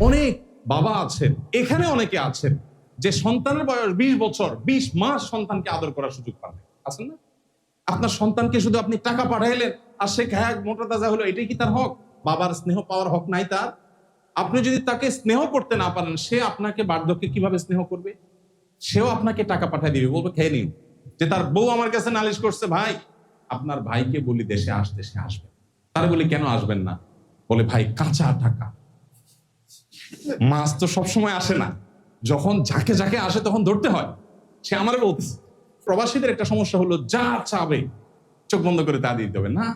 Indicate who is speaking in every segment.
Speaker 1: অনেক বাবা আছেন, এখানে অনেকে আছেন যে সন্তানের বয়স 20 বছর 20 মাস সন্তানকে আদর করার সুযোগ পান না। আছেন না? আপনার সন্তানকে শুধু আপনি টাকা পাঠাইলেন আর সে খায় মোটা তাজা হলো, এটাই কি তার হক? বাবার স্নেহ পাওয়ার হক নাই তার? আপনি যদি তাকে স্নেহ করতে না পারেন, সে আপনাকে বার্ধক্যে কিভাবে স্নেহ করবে? সেও আপনাকে টাকা পাঠিয়ে দিবে, বলবে খেয়ে নিন। যে তার বউ আমার কাছে নালিশ করছে, ভাই আপনার ভাইকে বলি দেশে আসতে, সে আসবে। তার বলি কেন আসবেন না? বলে ভাই কাঁচা টাকা, মাছ তো সবসময় আসে না, যখন যাকে যাকে আসে তখন ধরতে হয়। সে আমারে বলতেছে প্রবাসীদের একটা সমস্যা হলো যা চাবে চোখ বন্ধ করে তা দিতে হবে না।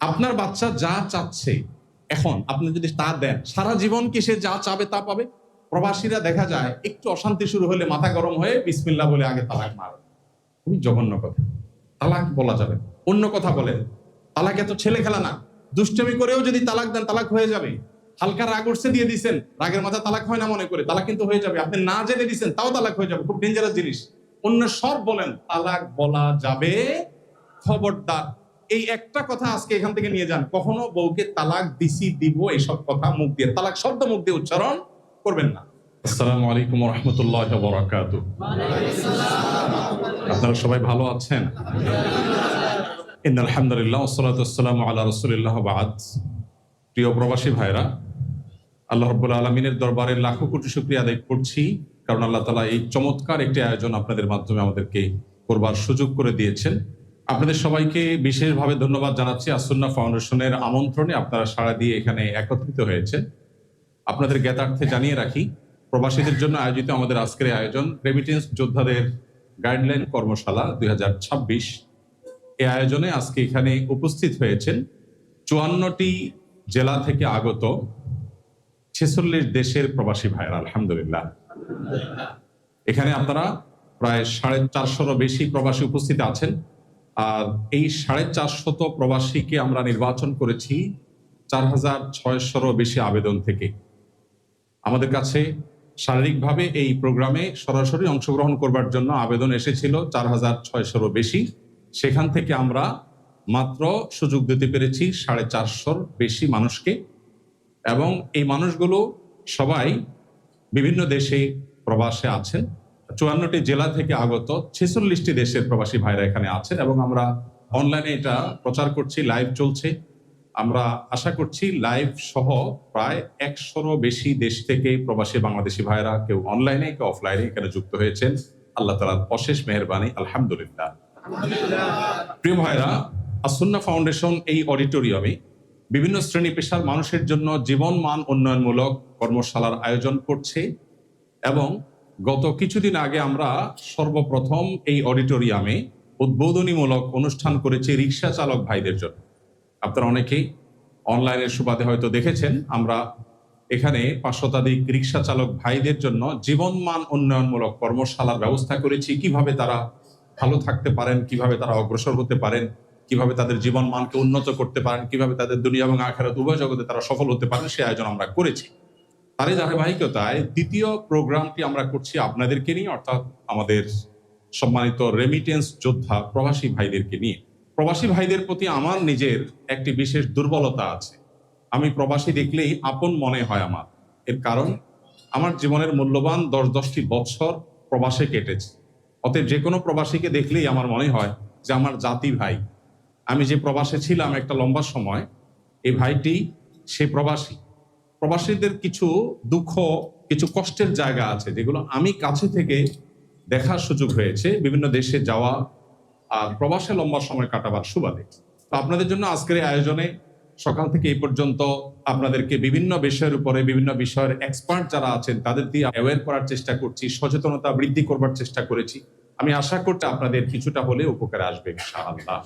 Speaker 1: আপনার বাচ্চা যা চাচ্ছে এখন আপনি যদি তা দেন, সারা জীবন কি সে যা চাবে তা পাবে? প্রবাসীরা দেখা যায় একটু অশান্তি শুরু হলে মাথা গরম হয়ে বিসমিল্লাহ বলে আগে তালাক মারে। খুবই জঘন্য কথা। তালাক বলা যাবে, অন্য কথা বলেন। তালাক এত ছেলে খেলা না। দুষ্টমি করেও যদি তালাক দেন তালাক হয়ে যাবে। হালকা রাগ উঠছে দিয়ে দিচ্ছেন, রাগের মাথা তালাক হয় না মনে করে, তালাক কিন্তু হয়ে যাবে। আপনি না জেনে দিচ্ছেন তাও তালাক হয়ে যাবে, খুব ডেঞ্জারাস জিনিস। অন্য সব বলেন, তালাক বলা যাবে, খবরদার। এই একটা কথা আজকে এখান থেকে নিয়ে যান, কখনো বউকে তালাক দিছি দিব এইসব কথা মুখ দিয়ে, তালাক শব্দ মুখ দিয়ে উচ্চারণ করবেন না। আসসালামু আলাইকুম ওয়া রাহমাতুল্লাহি ওয়া বারাকাতুহু। আপনারা সবাই ভালো আছেন? ইন্নাল হামদুলিল্লাহ ওয়াসসালাতু ওয়াসসালামু আলা রাসূলিল্লাহ ওয়া বা'দ। প্রিয় প্রবাসী ভাইরা, আল্লাহ রাব্বুল আলামিনের দরবারে লাখো কোটি শুকরিয়া আদায় করছি, কারণ আল্লাহ তাআলা এই চমৎকার একটি আয়োজন আপনাদের মাধ্যমে আমাদেরকে করবার সুযোগ করে দিয়েছেন। আপনাদের সবাইকে বিশেষভাবে ধন্যবাদ জানাচ্ছি। আসুন্নাহ ফাউন্ডেশনের আমন্ত্রণে আপনারা সাড়া দিয়ে এখানে একত্রিত হয়েছেন। আপনাদের জ্ঞাতার্থে জানিয়ে রাখি, প্রবাসীদের জন্য আয়োজিত আমাদের আজকের আয়োজন রেমিটেন্স যোদ্ধাদের গাইডলাইন কর্মশালা 2026। এই আয়োজনে আজকে এখানে উপস্থিত হয়েছেন 54টি জেলা থেকে আগত 46 দেশের প্রবাসী ভাইরা। আলহামদুলিল্লাহ। এখানে আপনারা প্রায় 450 বেশি প্রবাসী উপস্থিত আছেন। আর এই 450 প্রবাসীকে আমরা নির্বাচন করেছি 4600 বেশি আবেদন থেকে। আমাদের কাছে শারীরিকভাবে এই প্রোগ্রামে সরাসরি অংশগ্রহণ করবার জন্য আবেদন এসেছিল 4600 বেশি। সেখান থেকে আমরা মাত্র সুযোগ দিতে পেরেছি 450 বেশি মানুষকে, এবং এই মানুষগুলো সবাই বিভিন্ন দেশে প্রবাসে আছেন। 54টি জেলা থেকে আগত 46টি দেশের প্রবাসী ভাইরা এখানে আছেন, এবং আমরা অনলাইনে এটা প্রচার করছি, লাইভ চলছে। আমরা আশা করছি লাইভ সহ প্রায় 100 বেশি দেশ থেকে প্রবাসী বাংলাদেশি ভাইরা কেউ অনলাইনে কেউ অফলাইনে এখানে যুক্ত হয়েছেন। আল্লাহ তাআলার অশেষ মেহেরবানি, আলহামদুলিল্লাহ। প্রিয় ভাইরা, আসুন্নাহ ফাউন্ডেশন এই অডিটোরিয়ামে বিভিন্ন শ্রেণী পেশার মানুষের জন্য জীবন মান উন্নয়নমূলক কর্মশালার আয়োজন করছে, এবং গত কিছুদিন আগে আমরা সর্বপ্রথম এই অডিটোরিয়ামে উদ্বোধনীমূলক অনুষ্ঠান করেছি রিক্সা চালক ভাইদের জন্য। আপনারা অনেকেই অনলাইনের সুবাদে হয়তো দেখেছেন, আমরা এখানে 500 শতাধিক রিক্সা চালক ভাইদের জন্য জীবন মান উন্নয়নমূলক কর্মশালার ব্যবস্থা করেছি। কিভাবে তারা ভালো থাকতে পারেন, কিভাবে তারা অগ্রসর হতে পারেন, কিভাবে তাদের জীবন মানকে উন্নত করতে পারেন, কিভাবে তাদের দুনিয়া এবং আখিরাত উভয় জগতে তারা সফল হতে পারেন, সেই আয়োজন আমরা করেছি। তারই ধারাবাহিকতায় দ্বিতীয় প্রোগ্রামটি আমরা করছি আপনাদেরকে নিয়ে, অর্থাৎ আমাদের সম্মানিত রেমিটেন্স যোদ্ধা প্রবাসী ভাইদেরকে নিয়ে। প্রবাসী ভাইদের প্রতি আমার নিজের একটি বিশেষ দুর্বলতা আছে। আমি প্রবাসী দেখলেই আপন মনে হয় আমার। এর কারণ আমার জীবনের মূল্যবান 10-10টি বছর প্রবাসে কেটেছে। অতএব যে কোনো প্রবাসীকে দেখলেই আমার মনে হয় যে আমার জাতি ভাই। আমি যে প্রবাসে ছিলাম একটা লম্বা সময়, এই ভাইটি সে প্রবাসী। প্রবাসীদের কিছু দুঃখ, কিছু কষ্টের জায়গা আছে যেগুলো আমি কাছে থেকে দেখার সুযোগ হয়েছে, বিভিন্ন দেশে যাওয়া আর প্রবাসে লম্বা সময় কাটাবার সুবাদে। তো আপনাদের জন্য আজকের এই আয়োজনে সকাল থেকে এই পর্যন্ত আপনাদেরকে বিভিন্ন বিষয়ের উপরে, বিভিন্ন বিষয়ের এক্সপার্ট যারা আছেন তাদের দিয়ে অ্যাওয়্যার করার চেষ্টা করছি, সচেতনতা বৃদ্ধি করবার চেষ্টা করেছি। আমি আশা করতে আপনাদের কিছুটা হলে উপকারে আসবে ইনশাআল্লাহ।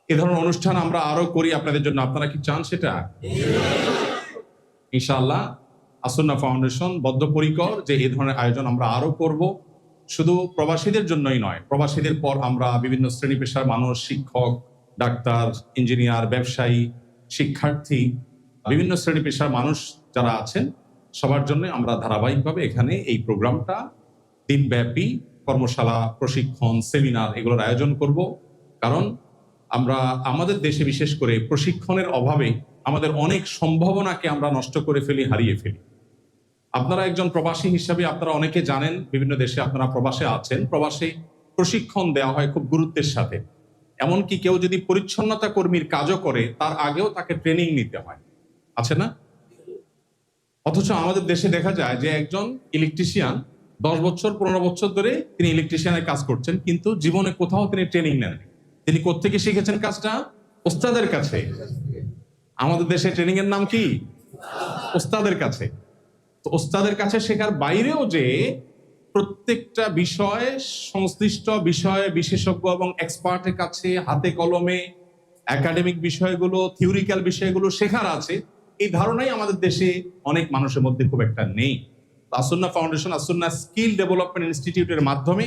Speaker 1: এ ধরনের অনুষ্ঠান আমরা আরো করি আপনাদের জন্য। আপনারা কি চান সেটা? ইনশাআল্লাহ আসুন্নাহ ফাউন্ডেশন বদ্ধপরিকর যে এই ধরনের আয়োজন আমরা আরো করব। শুধু প্রবাসীদের জন্যই নয়, প্রবাসীদের পর আমরা বিভিন্ন শ্রেণী পেশার মানুষ, শিক্ষক, ডাক্তার, ইঞ্জিনিয়ার, ব্যবসায়ী, শিক্ষার্থী, বিভিন্ন শ্রেণী পেশার মানুষ যারা আছেন সবার জন্য আমরা ধারাবাহিকভাবে এখানে এই প্রোগ্রামটা দিনব্যাপী কর্মশালা, প্রশিক্ষণ, সেমিনার এগুলোর আয়োজন করব। কারণ আমরা আমাদের দেশে বিশেষ করে প্রশিক্ষণের অভাবে আমাদের অনেক সম্ভাবনাকে আমরা নষ্ট করে ফেলি, হারিয়ে ফেলি। আপনারা একজন প্রবাসী হিসাবে আপনারা অনেকে জানেন, বিভিন্ন দেশে আপনারা প্রবাসে আছেন, প্রবাসে প্রশিক্ষণ দেওয়া হয় খুব গুরুত্বের সাথে। এমনকি কেউ যদি পরিচ্ছন্নতা কর্মীর কাজও করে তার আগেও তাকে ট্রেনিং নিতে হয়, আছে না? অথচ আমাদের দেশে দেখা যায় যে একজন ইলেকট্রিশিয়ান 10 বছর 15 বছর ধরে তিনি ইলেকট্রিশিয়ানের কাজ করছেন, কিন্তু জীবনে কোথাও তিনি ট্রেনিং নেন। তিনি কোত্থেকে শিখেছেন কাজটা? ওস্তাদের কাছে। আমাদের দেশে ট্রেনিং এর নাম কি? ওস্তাদের কাছে। তো ওস্তাদের কাছে শেখার বাইরেও যে প্রত্যেকটা বিষয়, সংশ্লিষ্ট বিষয়ে বিশেষজ্ঞ এবং এক্সপার্টের কাছে হাতে কলমে একাডেমিক বিষয়গুলো, থিওরিক্যাল বিষয়গুলো শেখার আছে, এই ধারণাই আমাদের দেশে অনেক মানুষের মধ্যে খুব একটা নেই। As-Sunnah foundation, As-Sunnah skill development ইনস্টিটিউটের মাধ্যমে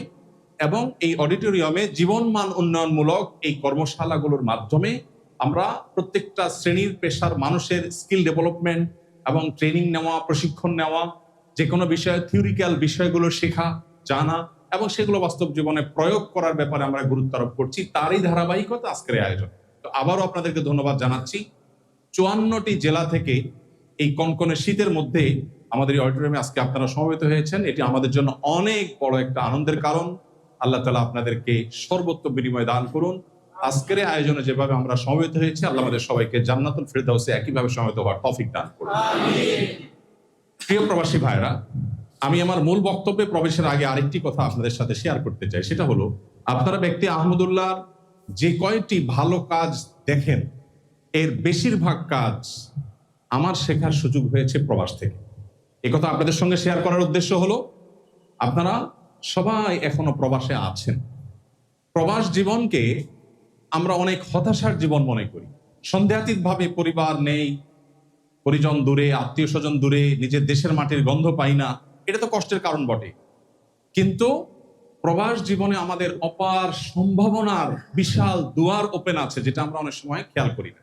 Speaker 1: এবং এই অডিটোরিয়ামে জীবনমান উন্নয়নমূলক এই কর্মশালাগুলোর মাধ্যমে আমরা প্রত্যেকটা শ্রেণীর পেশার মানুষের স্কিল ডেভেলপমেন্ট এবং ট্রেনিং নেওয়া, প্রশিক্ষণ নেওয়া, যে কোনো বিষয়ে থিওরিক্যাল বিষয়গুলো শেখা, জানা এবং সেগুলো বাস্তব জীবনে প্রয়োগ করার ব্যাপারে আমরা গুরুত্ব আরোপ করছি। তারই ধারাবাহিকতা আজকের আয়োজন। তো আবারও আপনাদেরকে ধন্যবাদ জানাচ্ছি। 54টি জেলা থেকে এই কনকনে শীতের মধ্যে আমাদের এই অডিটোরিয়ামে আজকে আপনারা সমবেত হয়েছেন, এটি আমাদের জন্য অনেক বড় একটা আনন্দের কারণ। আল্লাহ তাআলা আপনাদেরকে সর্বোত্তম বিনিময় দান করুন। আজকের আয়োজনে যেভাবে আমরা সমবেত হয়েছি, আল্লাহ আমাদের সবাইকে জান্নাতুল ফিরদাউসে একইভাবে সমবেত হওয়ার তৌফিক দান করুন। প্রিয় প্রবাসী ভাইরা, আমি আমার মূল বক্তব্যে প্রবেশের আগে আরেকটি কথা আপনাদের সাথে শেয়ার করতে চাই। সেটা হলো, আপনারা ব্যক্তি আহমদুল্লাহ যে কয়টি ভালো কাজ দেখেন, এর বেশিরভাগ কাজ আমার শেখার সুযোগ হয়েছে প্রবাস থেকে। এই কথা আপনাদের সঙ্গে শেয়ার করার উদ্দেশ্য হলো, আপনারা সবাই এখনো প্রবাসে আছেন। প্রবাস জীবনকে আমরা অনেক হতাশার জীবন মনে করি। সন্দেহাতীত ভাবে পরিবার নেই, পরিজন দূরে, আত্মীয় স্বজন দূরে, নিজের দেশের মাটির গন্ধ পাই না, এটা তো কষ্টের কারণ বটে। কিন্তু প্রবাস জীবনে আমাদের অপার সম্ভাবনার বিশাল দুয়ার ওপেন আছে, যেটা আমরা অনেক সময় খেয়াল করি না।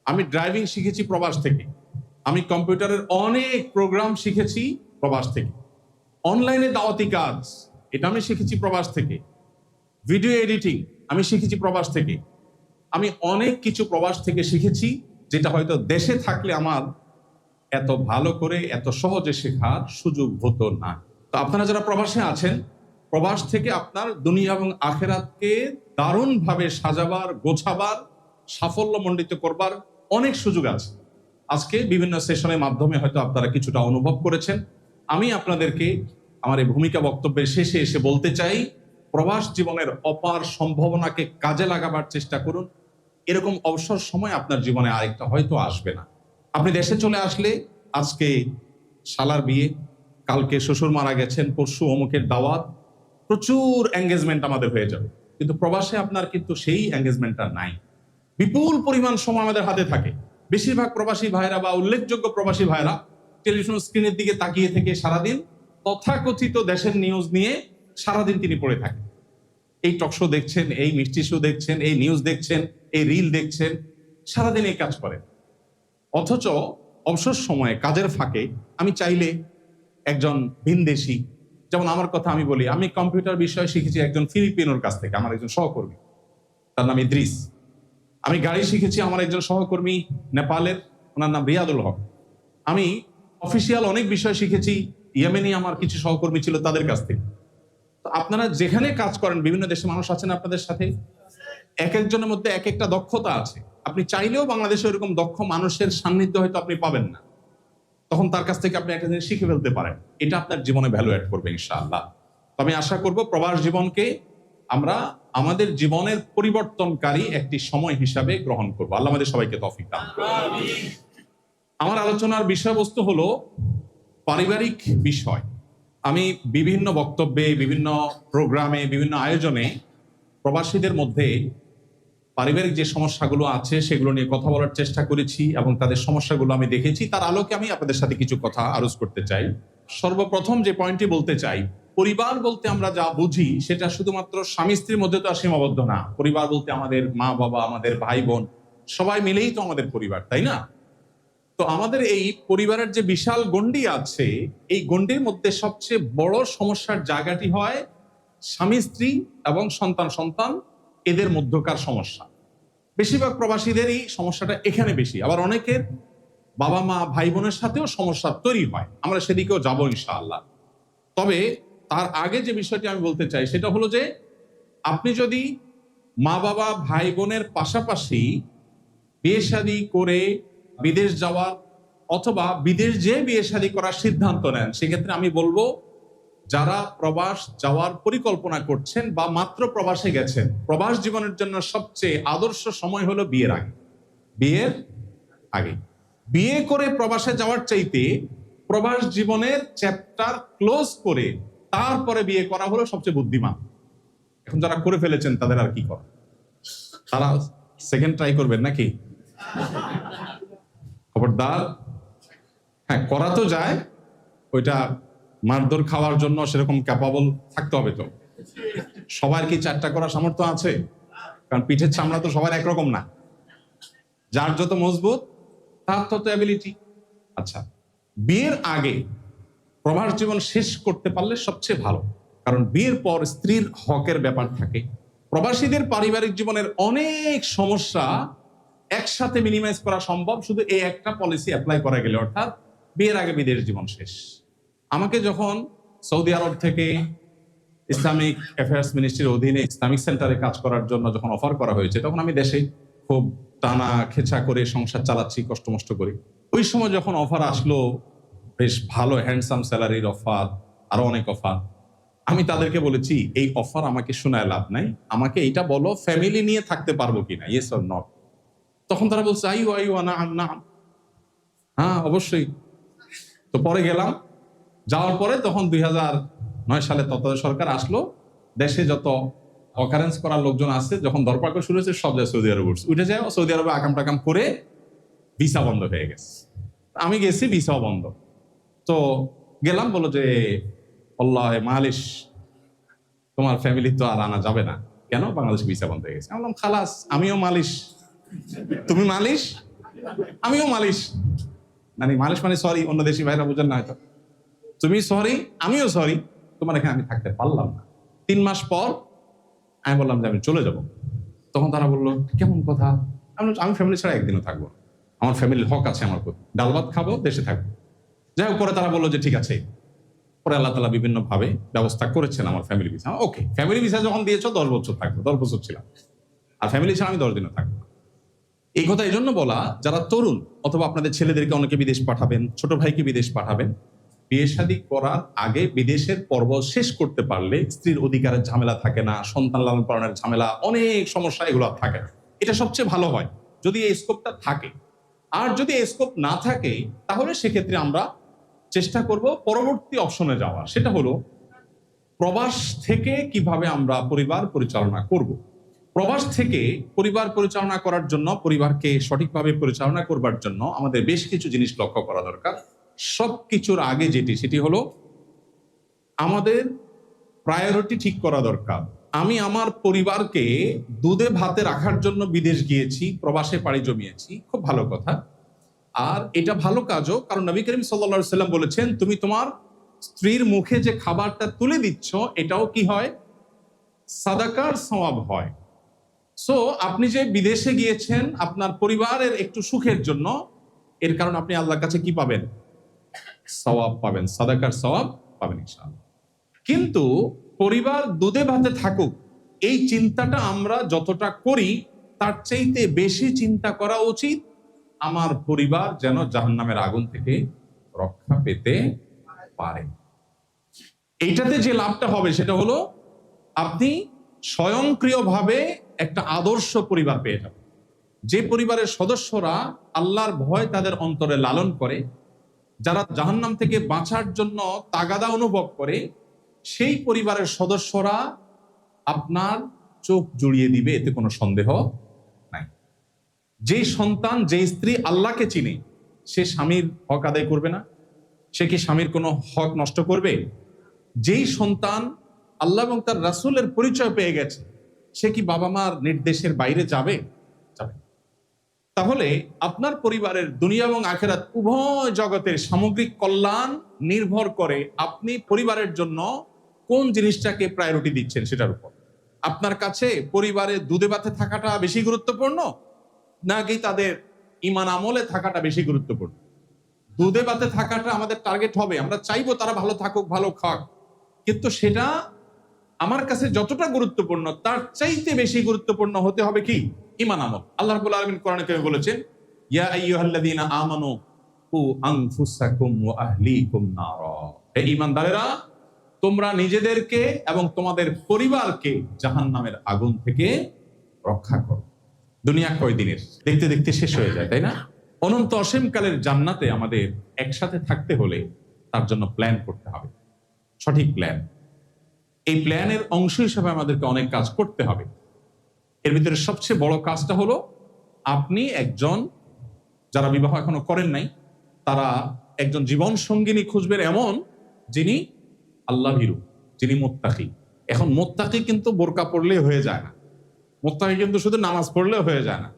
Speaker 1: আমি ড্রাইভিং শিখেছি প্রবাস থেকে, আমি কম্পিউটারের অনেক প্রোগ্রাম শিখেছি প্রবাস থেকে, অনলাইনে দাওয়াতি কাজ এটা আমি শিখেছি প্রবাস থেকে, ভিডিও এডিটিং আমি শিখেছি প্রবাস থেকে। আমি অনেক কিছু প্রবাস থেকে শিখেছি, যেটা হয়তো দেশে থাকলে আমার এত ভালো করে এত সহজে শেখার সুযোগ হতো না। তো আপনারা যারা প্রবাসে আছেন, প্রবাস থেকে আপনার দুনিয়া এবং আখেরাতকে দারুণভাবে সাজাবার, গোছাবার, সাফল্যমণ্ডিত করবার অনেক সুযোগ আছে। আজকে বিভিন্ন সেশনের মাধ্যমে হয়তো আপনারা কিছুটা অনুভব করেছেন। আমি আপনাদেরকে আমার এই ভূমিকা বক্তব্যের শেষে এসে বলতে চাই, প্রবাস জীবনের অপার সম্ভাবনাকে কাজে লাগাবার চেষ্টা করুন। এরকম অবসর সময় আপনার জীবনে আরেকটা হয়তো আসবে না। আপনি দেশে চলে আসলে আজকে শালার বিয়ে, কালকে শ্বশুর মারা গেছেন, পরশু অমুকের দাওয়াত, প্রচুর এঙ্গেজমেন্ট আমাদের হয়ে যাবে। কিন্তু প্রবাসে আপনার কিন্তু সেই এঙ্গেজমেন্টটা নাই। বিপুল পরিমাণ সময় আমাদের হাতে থাকে। বেশিরভাগ প্রবাসী ভাইরা বা উল্লেখযোগ্য প্রবাসী ভাইরা টেলিভিশন স্ক্রিনের দিকে তাকিয়ে থেকে সারাদিন তথাকথিত দেশের নিউজ নিয়ে সারাদিন তিনি পড়ে থাকেন। এই টক শো দেখছেন, এই মিষ্টি শো দেখছেন, এই নিউজ দেখছেন, এই রিল দেখছেন, সারাদিন এই কাজ করেন। অথচ অবসর সময়ে কাজের ফাঁকে আমি চাইলে একজন ভিনদেশী, যেমন আমার কথা আমি বলি, আমি কম্পিউটার বিষয় শিখেছি একজন ফিলিপিনোর কাছ থেকে, আমার একজন সহকর্মী, তার নাম ইদ্রিস। আমি গাড়ি শিখেছি আমার একজন সহকর্মী নেপালের, ওনার নাম রিয়াদুল হক। আমি অফিসিয়াল অনেক বিষয় শিখেছি ইয়েমেনি আমার কিছু সহকর্মী ছিল, তাদের কাছ থেকে। তো আপনারা যেখানে কাজ করেন, বিভিন্ন দেশের মানুষ আছেন আপনাদের সাথে, এক একজনের মধ্যে এক একটা দক্ষতা আছে। আপনি চাইলেও বাংলাদেশে এরকম দক্ষ মানুষের সান্নিধ্য হয়তো আপনি পাবেন না, তখন তার কাছ থেকে আপনি একটা জিনিস শিখে ফেলতে পারেন, এটা আপনার জীবনে ভ্যালু অ্যাড করবে ইনশাআল্লাহ। তো আমি আশা করব প্রবাস জীবনকে আমরা আমাদের জীবনের পরিবর্তনকারী একটি সময় হিসাবে গ্রহণ করবো। আল্লাহ আমাদের সবাইকে তৌফিক দান করুন। আমার আলোচনার বিষয়বস্তু হলো পারিবারিক বিষয়। আমি বিভিন্ন বক্তব্যে, বিভিন্ন প্রোগ্রামে, বিভিন্ন আয়োজনে প্রবাসীদের মধ্যে পারিবারিক যে সমস্যাগুলো আছে সেগুলো নিয়ে কথা বলার চেষ্টা করেছি এবং তাদের সমস্যাগুলো আমি দেখেছি। তার আলোকে আমি আপনাদের সাথে কিছু কথা আরোজ করতে চাই। সর্বপ্রথম যে পয়েন্টটি বলতে চাই, পরিবার বলতে আমরা যা বুঝি সেটা শুধুমাত্র স্বামী স্ত্রীর মধ্যে তো আর সীমাবদ্ধ না। পরিবার বলতে আমাদের মা বাবা, আমাদের ভাই বোন, সবাই মিলেই তো আমাদের পরিবার, তাই না? তো আমাদের এই পরিবারের যে বিশাল গণ্ডি আছে, এই গণ্ডির মধ্যে সবচেয়ে বড় সমস্যার জায়গাটি হয় স্বামী স্ত্রী এবং সন্তান এদের মধ্যকার সমস্যা। বেশিরভাগ প্রবাসীদেরই সমস্যাটা এখানে বেশি। আবার অনেকের বাবা মা ভাই বোনের সাথেও সমস্যা তৈরি হয়, আমরা সেদিকেও যাবো ইনশাআল্লাহ। তবে তার আগে যে বিষয়টি আমি বলতে চাই সেটা হলো যে আপনি যদি মা বাবা ভাই বোনের পাশাপাশি বিয়ে শাদী করে বিদেশ যাওয়ার অথবা বিদেশ যে বিয়ে শাদী করার সিদ্ধান্ত নেন, সেক্ষেত্রে আমি বলবো যারা প্রবাস যাওয়ার পরিকল্পনা করছেন বা মাত্র প্রবাসে গেছেন, প্রবাস জীবনের জন্য সবচেয়ে আদর্শ সময় হলো বিয়ের আগে। বিয়ের আগে বিয়ে করে প্রবাসে যাওয়ার চাইতে প্রবাস জীবনের চ্যাপ্টার ক্লোজ করে তারপরে বিয়ে করা হলো সবচেয়ে বুদ্ধিমান। এখন যারা করে ফেলেছেন তাদের আর কি করা, তারা সেকেন্ড ট্রাই করবেন নাকি? খবরদার। হ্যাঁ, করা তো যায়, ওইটা মারধর খাওয়ার জন্য সেরকম ক্যাপাবল থাকতে হবে। তো সবার কি 4টা করার সামর্থ্য আছে? কারণ পিঠের চামড়া তো সবার একরকম না, যার যত মজবুত তার তত অ্যাবিলিটি। আচ্ছা, বিয়ের আগে প্রবাস জীবন শেষ করতে পারলে সবচেয়ে ভালো, কারণ বিয়ের পর স্ত্রীর হকের ব্যাপার থাকে। প্রবাসীদের পারিবারিক জীবনের অনেক সমস্যা একসাথে মিনিমাইজ করা সম্ভব শুধু এই একটা পলিসি অ্যাপ্লাই করা গেলে, অর্থাৎ বিয়ের আগে বিদেশ জীবন শেষ। আমাকে যখন সৌদি আরব থেকে ইসলামিক অ্যাফেয়ার্স মিনিস্ট্রির অধীনে ইসলামিক সেন্টারে কাজ করার জন্য যখন অফার করা হয়েছে, তখন আমি দেশে খুব টানা খেচা করে সংসার চালাচ্ছি, কষ্ট মষ্ট করি। ওই সময় যখন অফার আসলো, বেশ ভালো হ্যান্ডসাম স্যালারির অফার, আরো অনেক অফার, আমি তাদেরকে বলেছি এই অফার আমাকে শোনায় লাভ নাই, আমাকে এইটা বলো ফ্যামিলি নিয়ে থাকতে পারবো কিনা, ইয়েস অর নট। তখন তারা বলছে না, হ্যাঁ অবশ্যই। তো পরে গেলাম, যাওয়ার পরে তখন 2009 সালে তত্ত্বাবধায়ক সরকার আসলো, দেশে যত অকারেন্স করার লোকজন আছে যখন দরপাক শুরু হয়েছে সব যায় সৌদি আরব উঠে যায়, সৌদি আরবে আকাম টাকাম করে ভিসা বন্ধ হয়ে গেছে। আমি গেছি, ভিসাও বন্ধ। তো গেলাম, বলো যে আল্লাহ মালিশ, তোমার ফ্যামিলি তো আর আনা যাবে না। কেন? বাংলাদেশ ভিসা বন্ধ হয়ে গেছে। আমি বললাম খালাস, আমিও মালিশ, তুমি মালিশ, আমিও মালিশ। মানে মালিশ মানে সরি, অন্য দেশি ভাইরা বুঝেন না হয়তো। তুমি সরি, আমিও সরি, তোমার এখানে আমি থাকতে পারলাম না। 3 মাস পর আমি বললাম যে আমি চলে যাব। তখন তারা বললো কেমন কথা? আমি ফ্যামিলি ছাড়া একদিনও থাকবো না, আমার ফ্যামিলির হক আছে আমার প্রতি, ডাল ভাত খাবো, দেশে থাকবো। যাই হোক, পরে তারা বললো যে ঠিক আছে। পরে আল্লাহ তাআলা বিভিন্ন ভাবে ব্যবস্থা করেছেন আমার ফ্যামিলি ভিসা। ওকে, ফ্যামিলি ভিসা যখন দিয়েছো 10 বছর থাকবো, 10 বছর ছিলাম, আর ফ্যামিলি ছাড়া আমি 10 দিনও থাকবো। এই কথা এই জন্য বলা, যারা তরুণ অথবা আপনাদের ছেলেদেরকে অনেকে বিদেশ পাঠাবেন, ছোট ভাইকে বিদেশ পাঠাবেন, বিয়ে শাদী করার আগে বিদেশের পর্ব শেষ করতে পারলে স্ত্রীর অধিকারের ঝামেলা থাকে না, সন্তান লালন পালনের ঝামেলা, অনেক সমস্যা এগুলো থাকে না। এটা সবচেয়ে ভালো হয় যদি এই স্কোপটা থাকে। আর যদি এই স্কোপ না থাকে, তাহলে সেক্ষেত্রে আমরা চেষ্টা করব পরবর্তী অপশনে যাওয়া, সেটা হলো প্রবাস থেকে কিভাবে আমরা পরিবার পরিচালনা করব। প্রবাস থেকে পরিবার পরিচালনা করার জন্য, পরিবারকে সঠিকভাবে পরিচালনা করবার জন্য আমাদের বেশ কিছু জিনিস লক্ষ্য করা দরকার। সবকিছুর আগে সেটি হলো আমাদের প্রায়োরিটি ঠিক করা দরকার। আমি আমার পরিবারকে দুধে ভাতে রাখার জন্য বিদেশ গিয়েছি, প্রবাসে পাড়ি জমিয়েছি, খুব ভালো কথা। আর এটা ভালো কাজও, কারণ নবী করিম সাল্লাল্লাহু আলাইহি সাল্লাম বলেছেন তুমি তোমার স্ত্রীর মুখে যে খাবারটা তুলে দিচ্ছ, এটাও কি হয়? সাদাকার সওয়াব হয়। সো আপনি যে বিদেশে গিয়েছেন আপনার পরিবারের একটু সুখের জন্য, এর কারণ আপনি আল্লাহর কাছে কি পাবেন? সওয়াব পাবেন, সাদাকার সওয়াব পাবেন ইনশাআল্লাহ। কিন্তু পরিবার দুধে ভাতে থাকুক, এই চিন্তাটা আমরা যতটা করি তার চাইতে বেশি চিন্তা করা উচিত আমার পরিবার যেন জাহান্নামের আগুন থেকে রক্ষা পেতে পারে। এইটাতে যে লাভটা হবে সেটা হলো আপনি স্বয়ংক্রিয়ভাবে একটা আদর্শ পরিবার পেয়ে যাবেন। যে পরিবারের সদস্যরা আল্লাহর ভয় তাদের অন্তরে লালন করে, যারা জাহান্নাম থেকে বাঁচার জন্য তাগাদা অনুভব করে, সেই পরিবারের সদস্যরা আপনার চোখ জুড়িয়ে দিবে, এতে কোনো সন্দেহ নাই। যেই সন্তান, যেই স্ত্রী আল্লাহকে চিনে, সে স্বামীর হক আদায় করবে না? সে কি স্বামীর কোনো হক নষ্ট করবে? যেই সন্তান আল্লাহ এবং তার রাসূলের পরিচয় পেয়ে গেছে, সে কি বাবা মার নির্দেশের বাইরে যাবে? যাবে। তাহলে আপনার পরিবারের দুনিয়া এবং আখিরাত উভয় জগতের সামগ্রিক কল্যাণ নির্ভর করে আপনি পরিবারের জন্য কোন জিনিসটাকে প্রায়োরিটি দিচ্ছেন সেটার উপর। আপনার কাছে পরিবারের দুধে ভাতে থাকাটা বেশি গুরুত্বপূর্ণ, নাকি তাদের ঈমান আমলে থাকাটা বেশি গুরুত্বপূর্ণ? দুধে ভাতে থাকাটা আমাদের টার্গেট হবে, আমরা চাইবো তারা ভালো থাকুক, ভালো খাক, কিন্তু সেটা আমার কাছে যতটা গুরুত্বপূর্ণ তার চাইতে বেশি গুরুত্বপূর্ণ হতে হবে কি? ঈমান আমল। আল্লাহ রাব্বুল আলামিন কোরআনে কারিমে বলেছেন, ইয়া আইয়ুহাল্লাযীনা আমানু কু আনফুসাকুম ওয়া আহলিকুম নারা। হে ঈমানদারেরা, তোমরা নিজেদেরকে এবং তোমাদের পরিবারকে জাহান্নামের আগুন থেকে রক্ষা করো। দুনিয়া কয়দিনের? দেখতে দেখতে শেষ হয়ে যায়, তাই না? অনন্ত অসীমকালের জান্নাতে আমাদের একসাথে থাকতে হলে তার জন্য প্ল্যান করতে হবে, সঠিক প্ল্যান। এই প্ল্যানের অংশ হিসেবে আমাদেরকে অনেক কাজ করতে হবে। এর ভিতরে সবচেয়ে বড় কাজটা হলো, আপনি একজন, যারা বিবাহ এখনো করেন নাই, তারা একজন জীবন সঙ্গিনী খুঁজবেন এমন যিনি আল্লাহ ভীরু, যিনি মুত্তাকি। এখন মুত্তাকি কিন্তু বোরকা পড়লে হয়ে যায় না, মুত্তাকি কিন্তু শুধু নামাজ পড়লে হয়ে যায় না।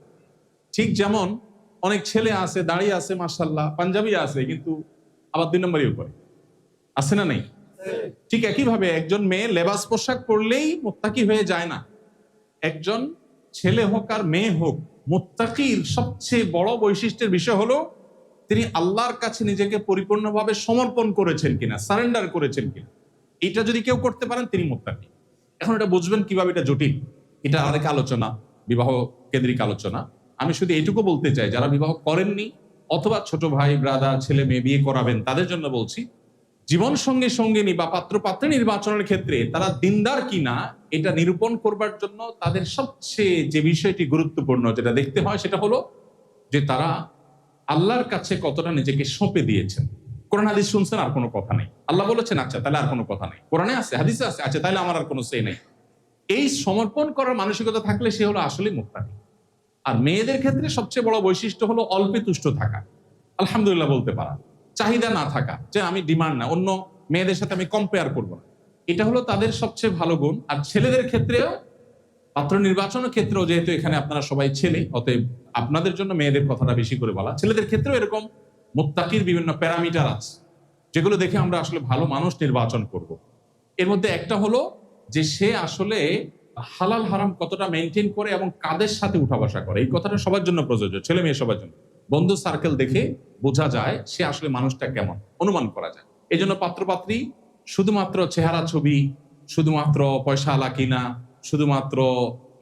Speaker 1: ঠিক যেমন অনেক ছেলে আছে, দাঁড়িয়ে আছে, মাশাআল্লাহ, পাঞ্জাবি আছে, কিন্তু আবার 2 নম্বরই করে, আছে না নেই? ঠিক একইভাবে একজন মেয়ে লেবাস পোশাক পরলেই মুত্তাকি হয়ে যায় না। একজন ছেলে হোক আর মেয়ে হোক, মুত্তাকির সবচেয়ে বড় বৈশিষ্ট্যের বিষয় হলো তিনি আল্লাহর কাছে নিজেকে পরিপূর্ণভাবে সমর্পণ করেছেন কিনা, সারেন্ডার করেছেন কিনা। এটা যদি কেউ করতে পারেন তিনি মুত্তাকি। এখন এটা বুঝবেন কিভাবে? এটা জটিল, এটা আরেক আলোচনা, বিবাহ কেন্দ্রিক আলোচনা। আমি শুধু এইটুকু বলতে চাই, যারা বিবাহ করেননি অথবা ছোট ভাই ব্রাদার ছেলে মেয়ে বিয়ে করাবেন, তাদের জন্য বলছি, জীবন সঙ্গে সঙ্গিনী বা পাত্র পাত্রী নির্বাচনের ক্ষেত্রে তারা দিনদার কিনা এটা নিরূপণ করবার জন্য তাদের সবচেয়ে যে বিষয়টি গুরুত্বপূর্ণ যেটা দেখতে হয়, সেটা হলো যে তারা আল্লাহর কাছে কতটা নিজেকে সঁপে দিয়েছেন। কোরআন হাদিস শুনছেন, আর কোনো কথা নেই, আল্লাহ বলেছেন, আচ্ছা তাহলে আর কোনো কথা নেই, কোরআনে আছে, হাদিসে আছে, আচ্ছা তাহলে আমার আর কোনো সে নেই। এই সমর্পণ করার মানসিকতা থাকলে সে হলো আসলে মুত্তাকি। আর মেয়েদের ক্ষেত্রে সবচেয়ে বড় বৈশিষ্ট্য হলো অল্পে তুষ্ট থাকা, আলহামদুলিল্লাহ বলতে পারা, চাহিদা না থাকা, যে আমি ডিমান্ড না, অন্য মেয়েদের সাথে আমি কম্পেয়ার করবো না, এটা হলো তাদের সবচেয়ে ভালো গুণ। আর ছেলেদের ক্ষেত্রেও, পাত্র নির্বাচনের ক্ষেত্রেও, যেহেতু এখানে আপনারা সবাই ছেলে, অতএব আপনাদের জন্য মেয়েদের কথাটা বেশি করে বলা, ছেলেদের ক্ষেত্রেও এরকম মুত্তাকির বিভিন্ন প্যারামিটার আছে যেগুলো দেখে আমরা আসলে ভালো মানুষ নির্বাচন করব। এর মধ্যে একটা হলো যে সে আসলে হালাল হারাম কতটা মেনটেন করে এবং কাদের সাথে উঠা বসা করে। এই কথাটা সবার জন্য প্রযোজ্য, ছেলে মেয়ে সবার জন্য। বন্ধু সার্কেল দেখে বোঝা যায় সে আসলে মানুষটা কেমন, অনুমান করা যায়। এই জন্য পাত্রপাত্রী শুধুমাত্র চেহারা ছবি, শুধুমাত্র পয়সা আলা কিনা, শুধুমাত্র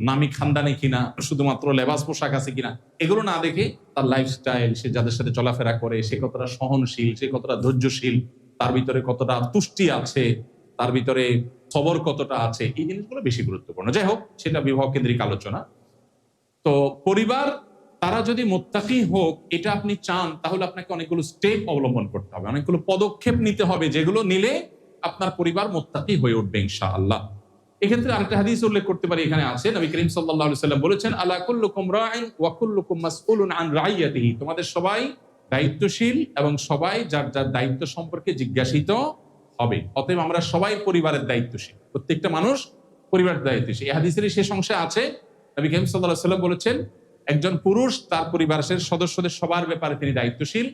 Speaker 1: নামি খানদানি কিনা, শুধুমাত্র লেবাস পোশাক আছে কিনা, এগুলো না দেখে তার লাইফস্টাইল, সে যাদের সাথে চলাফেরা করে, সে কতটা সহনশীল, সে কতটা ধৈর্যশীল, তার ভিতরে কতটা তুষ্টি আছে, তার ভিতরে সবর কতটা আছে, এই জিনিসগুলো বেশি গুরুত্বপূর্ণ। যাই হোক, সেটা বিবাহ কেন্দ্রিক আলোচনা। তো পরিবার তারা যদি মুত্তাকি হোক এটা আপনি চান, তাহলে আপনাকে অনেকগুলো স্টেপ অবলম্বন করতে হবে, অনেকগুলো পদক্ষেপ নিতে হবে, যেগুলো নিলে আপনার পরিবার মুত্তাকি হয়ে উঠবে ইনশাআল্লাহ। এক্ষেত্রে আরেকটা হাদিস উল্লেখ করতে পারি, এখানে আছে, নবী করিম সাল্লাল্লাহু আলাইহি সাল্লাম বলেছেন, আলা কুল্লুকুম রাইন ওয়া কুল্লুকুম মাসউলুন আন রাইয়াতিহি। তোমাদের সবাই দায়িত্বশীল এবং সবাই যার যার দায়িত্ব সম্পর্কে জিজ্ঞাসিত হবে। অতএব আমরা সবাই পরিবারের দায়িত্বশীল, প্রত্যেকটা মানুষ পরিবারের দায়িত্বশীল। এই হাদিসের শেষ অংশে আছে, নবী করিম সাল্লাল্লাহু আলাইহি সাল্লাম বলেছেন, একজন পুরুষ তার পরিবারের সদস্যদের সবার ব্যাপারে তিনি দায়িত্বশীল।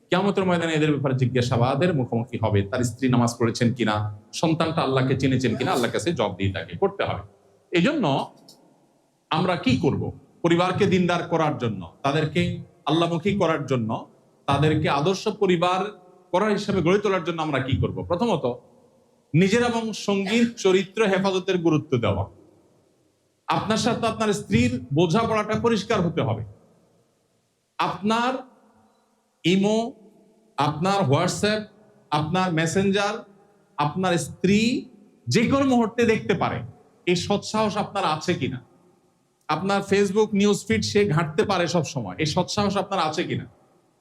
Speaker 1: কিয়ামতের ময়দানে এদের ব্যাপারে জিজ্ঞাসাবাদের মুখোমুখি হবে। তার স্ত্রী নামাজ পড়েছেন কিনা, সন্তানটা আল্লাহকে চিনেছেন কিনা, আল্লাহর কাছে জবাব দিয়ে তাকে করতে হবে। এই জন্য আমরা কি করব? পরিবারকে দিনদার করার জন্য, তাদেরকে আল্লাহমুখী করার জন্য, তাদেরকে আদর্শ পরিবার করার হিসাবে গড়ে তোলার জন্য আমরা কি করব? প্রথমত, নিজের এবং সঙ্গীর চরিত্র হেফাজতের গুরুত্ব দেওয়া। আপনার সাথে আপনার স্ত্রীর বোঝাপড়াটা পরিষ্কার হতে হবে। আপনার ইমো, আপনার হোয়াটসঅ্যাপ, আপনার মেসেঞ্জার আপনার স্ত্রী যে কোনো মুহূর্তে দেখতে পারে, এই সৎসাহস আপনার আছে কিনা। আপনার ফেসবুক নিউজ ফিড সে ঘাঁটতে পারে সব সময়, এই সৎসাহস আপনার আছে কিনা,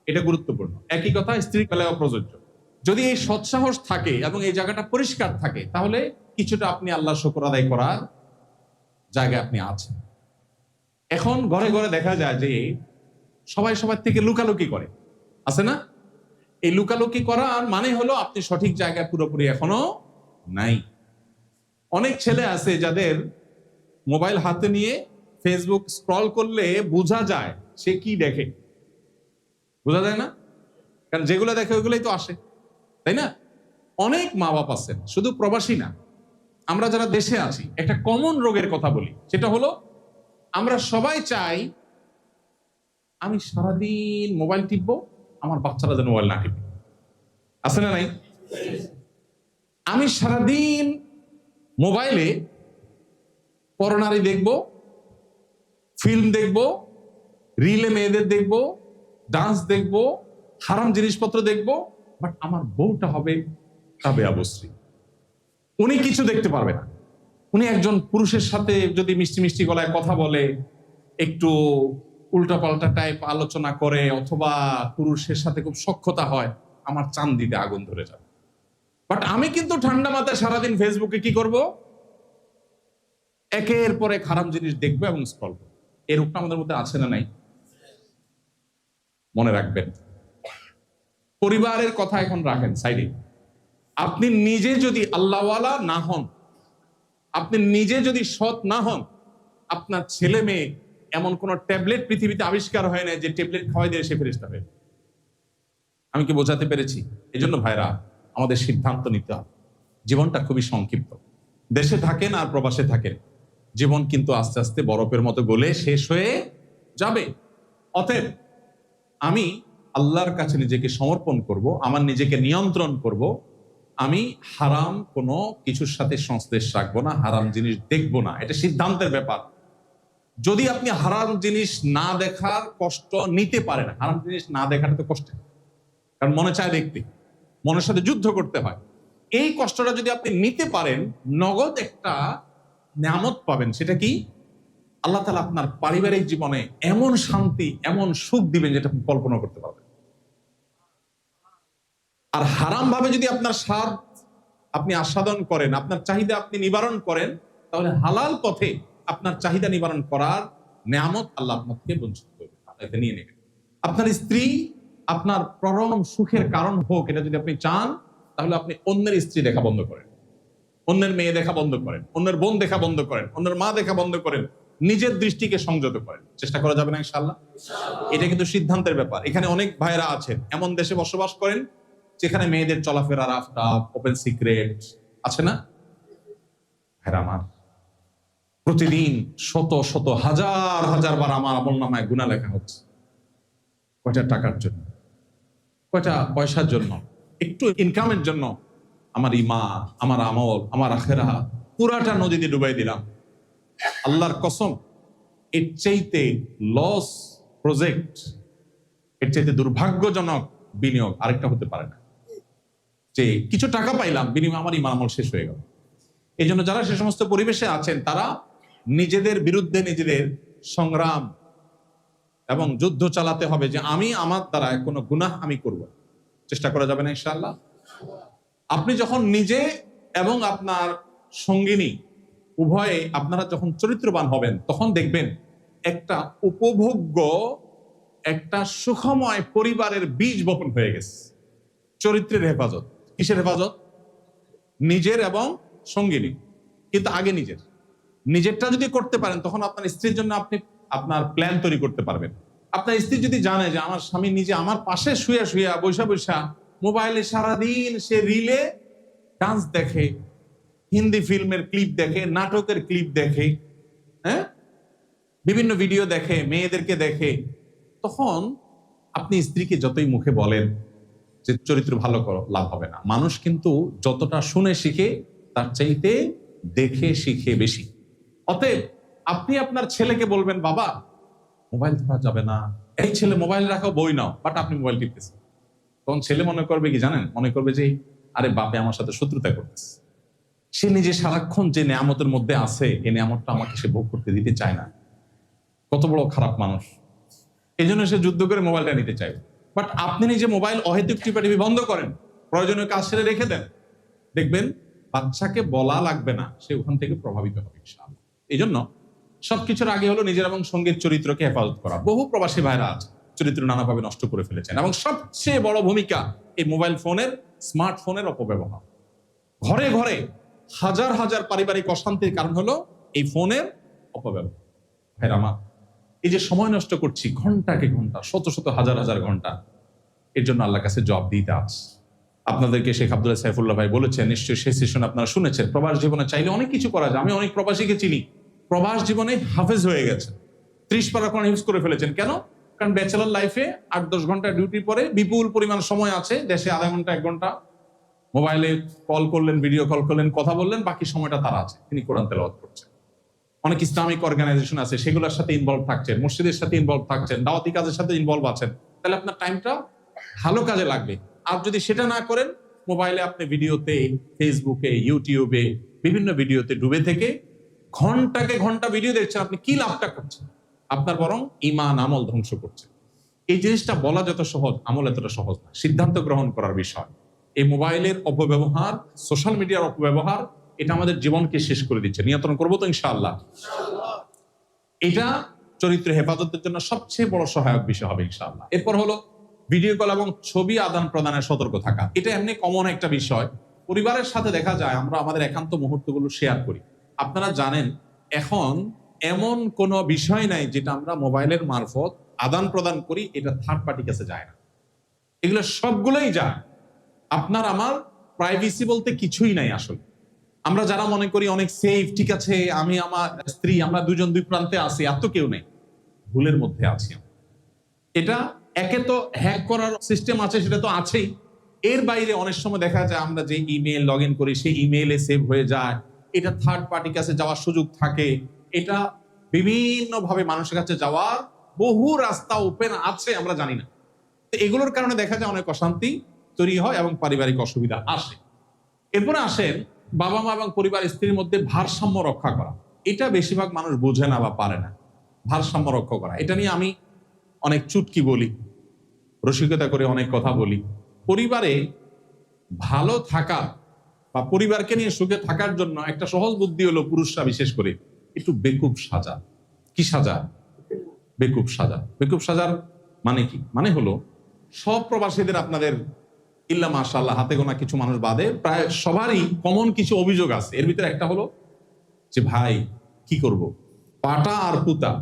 Speaker 1: এটা গুরুত্বপূর্ণ। একই কথা স্ত্রীর বেলায় প্রযোজ্য। যদি এই সৎসাহস থাকে এবং এই জায়গাটা পরিষ্কার থাকে, তাহলে কিছুটা আপনি আল্লাহর শুকর আদায় করার জায়গায় আপনি আছেন। এখন ঘরে ঘরে দেখা যায় যে সবাই সবার থেকে লুকালুকি করে, আছে না? এই লুকালুকি করার মানে হলো আপনি সঠিক জায়গায় পুরোপুরি এখনো নাই। অনেক ছেলে আছে যাদের মোবাইল হাতে নিয়ে ফেসবুক স্ক্রল করলে বোঝা যায় সে কি দেখে, বোঝা যায় না? কারণ যেগুলো দেখে ওইগুলোই তো আসে, তাই না? অনেক মা বাপ আছেন, শুধু প্রবাসী না, আমরা যারা দেশে আছি, একটা কমন রোগের কথা বলি, সেটা হলো আমরা সবাই চাই আমি সারাদিন মোবাইল টিপবো, আমার বাচ্চারা যেন মোবাইল না টিপে। আছে না নাই? আমি সারাদিন মোবাইলে পরনারী দেখবো, ফিল্ম দেখবো, রিলে মেয়েদের দেখবো, ডান্স দেখবো, হারাম জিনিসপত্র দেখবো, বাট আমার বউটা হবে তাবেয়া বসরি। উনি কিছু দেখতে পারবে না। উনি একজন পুরুষের সাথে যদি মিষ্টি মিষ্টি গলায় কথা বলে, একটু উল্টাপাল্টা টাইপ আলোচনা করে, অথবা পুরুষের সাথে খুব সখ্যতা হয়, আমার চান্দিতে আগুন ধরে যাবে। বাট আমি কিন্তু ঠান্ডা মাথায় সারাদিন ফেসবুকে কি করব? একের পর এক হারাম জিনিস দেখবো এবং স্ক্রল করবো। এই রূপটা আমাদের মধ্যে আছে না নাই? মনে রাখবেন, পরিবারের কথা এখন রাখেন সাইডে। আপনি নিজে যদি আল্লাহওয়ালা না হন, আপনি নিজে যদি সৎ না হন, আপনার ছেলে মেয়ে এমন কোন ট্যাবলেট পৃথিবীতে আবিষ্কার হয় না যে ট্যাবলেট খাওয়াই দিয়ে সে ফেরেশতা হবে। আমি কি বোঝাতে পেরেছি? এই জন্য ভাইরা, আমাদের সিদ্ধান্ত নিতে হবে। জীবনটা খুবই সংক্ষিপ্ত। দেশে থাকেন আর প্রবাসে থাকেন, জীবন কিন্তু আস্তে আস্তে বরফের মতো গলে শেষ হয়ে যাবে। অতএব আমি আল্লাহর কাছে নিজেকে সমর্পণ করব, আমার নিজেকে নিয়ন্ত্রণ করব। আমি হারাম কোনো কিছুর সাথে সংশ্লেষ রাখবো না, হারাম জিনিস দেখবো না। এটা সিদ্ধান্তের ব্যাপার। যদি আপনি হারাম জিনিস না দেখার কষ্ট নিতে পারেন, হারাম জিনিস না দেখাটা তো কষ্ট, কারণ মনে চায় দেখতে, মনের সাথে যুদ্ধ করতে হয়। এই কষ্টটা যদি আপনি নিতে পারেন, নগদ একটা নিয়ামত পাবেন। সেটা কি? আল্লাহ তাআলা আপনার পারিবারিক জীবনে এমন শান্তি, এমন সুখ দিবেন যেটা আপনি কল্পনা করতে পারবেন। আর হারাম ভাবে যদি আপনার স্বাদ আপনি আস্বাদন করেন, আপনার চাহিদা আপনি নিবারণ করেন, তাহলে হালাল পথে আপনার চাহিদা নিবারণ করার নিয়ামত আল্লাহ আপনাকে বঞ্চিত করবে, আপনাকে নিয়ে নেবেন। আপনার স্ত্রী আপনার পরম সুখের কারণ হোক, এটা যদি আপনি চান, তাহলে আপনি অন্যের স্ত্রী দেখা বন্ধ করেন, অন্যের মেয়ে দেখা বন্ধ করেন, অন্যের বোন দেখা বন্ধ করেন, অন্যের মা দেখা বন্ধ করেন, নিজের দৃষ্টিকে সংযত করেন। চেষ্টা করা যাবে না ইনশাআল্লাহ? এটা কিন্তু সিদ্ধান্তের ব্যাপার। এখানে অনেক ভাইরা আছেন এমন দেশে বসবাস করেন যেখানে মেয়েদের চলাফেরার আফতাব, ওপেন সিক্রেট আছে না? ভাইরা আমার, প্রতিদিন শত শত হাজার হাজার বার আমার আমলনামায় গুনাহ লেখা হচ্ছে। কয়টা টাকার জন্য, কয়টা পয়সার জন্য, একটু ইনকামের জন্য আমার ঈমান, আমার আমল, আমার আখিরাত পুরাটা নদীতে ডুবাই দিলাম। আল্লাহর কসম, এর চাইতে লস প্রজেক্ট, এর চাইতে দুর্ভাগ্যজনক বিনিয়োগ আরেকটা হতে পারে না। যে কিছু টাকা পাইলাম, বিনিময়ে আমার ঈমান আমল শেষ হয়ে গেল। এই জন্য যারা সে সমস্ত পরিবেশে আছেন, তারা নিজেদের বিরুদ্ধে নিজেদের সংগ্রাম এবং যুদ্ধ চালাতে হবে যে আমি আমার দ্বারা কোনো গুনাহ আমি করব। চেষ্টা করা যাবে না ইনশাআল্লাহ? আপনি যখন নিজে এবং আপনার সঙ্গিনী উভয়ে আপনারা যখন চরিত্রবান হবেন, তখন দেখবেন একটা উপভোগ্য, একটা সুখময় পরিবারের বীজ বপন হয়ে গেছে। চরিত্রের হেফাজত। কিসের হেফাজত? নিজের এবং সঙ্গিনী। কিন্তু আগে নিজেরটা যদি করতে পারেন, তখন আপনার স্ত্রীর জন্য আপনি আপনার প্ল্যান তৈরি করতে পারবেন। আপনার স্ত্রী যদি জানে যে আমার স্বামী নিজে আমার পাশে শুয়ে শুয়ে বৈশা বৈশা মোবাইলে সারাদিন সে রিলে ডান্স দেখে, হিন্দি ফিল্মের ক্লিপ দেখে, নাটকের ক্লিপ দেখে, হ্যাঁ, বিভিন্ন ভিডিও দেখে, মেয়েদেরকে দেখে, তখন আপনি স্ত্রীকে যতই মুখে বলেন যে চরিত্র ভালো করো, লাভ হবে না। মানুষ কিন্তু যতটা শুনে শিখে, তার চাইতে দেখে শিখে বেশি। অতএব আপনি আপনার ছেলেকে বলবেন, বাবা মোবাইল ধরা যাবে না, এই ছেলে মোবাইল রাখো, বই নাও, বাট আপনি মোবাইল টিপতেছেন। তখন ছেলে মনে করবে কি জানেন? মনে করবে যে আরে বাপে আমার সাথে শত্রুতা করতেছে। সে নিজে সারাক্ষণ যে নিয়ামতের মধ্যে আছে, এই নিয়ামতটা আমাকে সে ভোগ করতে দিতে চায় না। কত বড় খারাপ মানুষ! এই জন্য সে যুদ্ধ করে মোবাইলটা নিতে চায়। বাট আপনি নিজে মোবাইল অহেতুক টিপাটিপি বন্ধ করেন, প্রয়োজনীয় কাজ সেরে রেখে দেন, দেখবেন বাচ্চাকে বলা লাগবে না, সে ওখান থেকে প্রভাবিত হবে ইনশাআল্লাহ। এই জন্য সবকিছুর আগে হলো নিজের এবং সঙ্গীর চরিত্রকে হেফাজত করা। বহু প্রবাসী ভাইরা আছে চরিত্র নানাভাবে নষ্ট করে ফেলেছেন, এবং সবচেয়ে বড় ভূমিকা এই মোবাইল ফোনের, স্মার্টফোনের অপব্যবহার। ঘরে ঘরে হাজার হাজার পারিবারিক অশান্তির কারণ হলো এই ফোনের অপব্যবহার। ভাইরা আমার, এই যে সময় নষ্ট করছি ঘন্টাকে ঘন্টা, শত শত হাজার হাজার ঘন্টা, এর জন্য আল্লাহর কাছে জবাব দিতে আছে। আপনাদেরকে শেখ আব্দুল্লাহ সাইফুল্লাহ ভাই বলেছেন, নিশ্চয়ই সেই সেশন আপনারা শুনেছেন, প্রবাস জীবনে চাইলে অনেক কিছু করা যায়। আমি অনেক প্রবাসীকে চিনি, প্রবাস জীবনে হাফেজ হয়ে গেছে, 30 পারা কোরআন হিফজ করে ফেলেছেন। কেন? কারণ ব্যাচেলর লাইফে 8-10 ঘন্টা ডিউটি পরে বিপুল পরিমাণ সময় আছে, দেশে আধা ঘন্টা 1 ঘন্টা মোবাইলে কল করলেন, ভিডিও কল করলেন, কথা বললেন, বাকি সময়টা তারা আছে, তিনি কোরআন তেলাওয়াত করছেন। অনেক ইসলামিক অর্গানাইজেশন আছে, সেগুলোর সাথে ইনভলভ থাকছেন, মসজিদের সাথে ইনভলভ থাকছেন, দাওয়াতি কাজের সাথে ইনভলভ আছেন, তাহলে আপনার টাইমটা ভালো কাজে লাগবে। আর যদি সেটা না করেন, মোবাইলে আপনি ভিডিওতে, ফেসবুকে, ইউটিউবে বিভিন্ন ভিডিওতে ডুবে থেকে ঘন্টাকে ঘন্টা ভিডিও দেখছেন, আপনি কি লাভটা করছেন? আপনার বরং ঈমান আমল ধ্বংস করছে। এই জিনিসটা বলা যত সহজ, আমল এতটা সহজ না। সিদ্ধান্ত গ্রহণ করার বিষয়। এই মোবাইলের অপব্যবহার, সোশ্যাল মিডিয়ার অপব্যবহার, এটা আমাদের জীবনকে শেষ করে দিচ্ছে। নিয়ন্ত্রণ করবো তো ইনশাআল্লাহ। এটা চরিত্র হেফাজতের জন্য সবচেয়ে বড় সহায়ক বিষয় হবে ইনশাআল্লাহ। এরপর হলো ভিডিও কল এবং ছবি আদান প্রদানে সতর্ক থাকা। এটা এমনি কমন একটা বিষয়। পরিবারের সাথে দেখা যায় আমরা আমাদের একান্ত মুহূর্তগুলো শেয়ার করি। আপনারা জানেন এখন এমন কোনো বিষয় নাই যেটা আমরা মোবাইলের মারফত আদান প্রদান করি এটা থার্ড পার্টির কাছে যায় না। এগুলো সবগুলোই যায়। আপনার আমার প্রাইভেসি বলতে কিছুই নাই আসলে। আমরা যারা মনে করি অনেক সেফ, ঠিক আছে, আমি আমার স্ত্রী, আমরা দুজন দুই প্রান্তে আছি, এত কেউ নেই, ভুলের মধ্যে আছি। এটা একে তো হ্যাক করার সিস্টেম আছে, সেটা তো আছেই। এর বাইরে অনেক সময় দেখা যায় আমরা যে ইমেল লগ ইন করি সেই ইমেইলে সেভ হয়ে যায়, এটা থার্ড পার্টির কাছে যাওয়ার সুযোগ থাকে। এটা বিভিন্ন ভাবে মানুষের কাছে যাওয়ার বহু রাস্তা ওপেন আছে, আমরা জানি না। এগুলোর কারণে দেখা যায় অনেক অশান্তি তৈরি হয় এবং পারিবারিক অসুবিধা আসে। এরপরে আসেন বাবা মা এবং পরিবার স্ত্রীর মধ্যে ভারসাম্য রক্ষা করা। এটা বেশিরভাগ মানুষ বোঝে না বা পারে না। ভারসাম্য রক্ষা করা, এটা নিয়ে আমি অনেক চুটকি বলি, রসিকতা করে অনেক কথা বলি। পরিবারে ভালো থাকা বা পরিবারকে নিয়ে সুখে থাকার জন্য একটা সহজ বুদ্ধি হলো, পুরুষরা বিশেষ করে একটু বেকুব সাজা। কি সাজা? বেকুব সাজা। বেকুব সাজার মানে কি? মানে হলো সব প্রবাসীদের, আপনাদের ইল্লা মাশাআল্লাহ হাতে গোনা কিছু মানুষ বাদে প্রায় সবারই কমন কিছু অভিযোগ আছে। এর ভিতরে একটা হলো যে ভাই কি করব, পাটা আর পুতা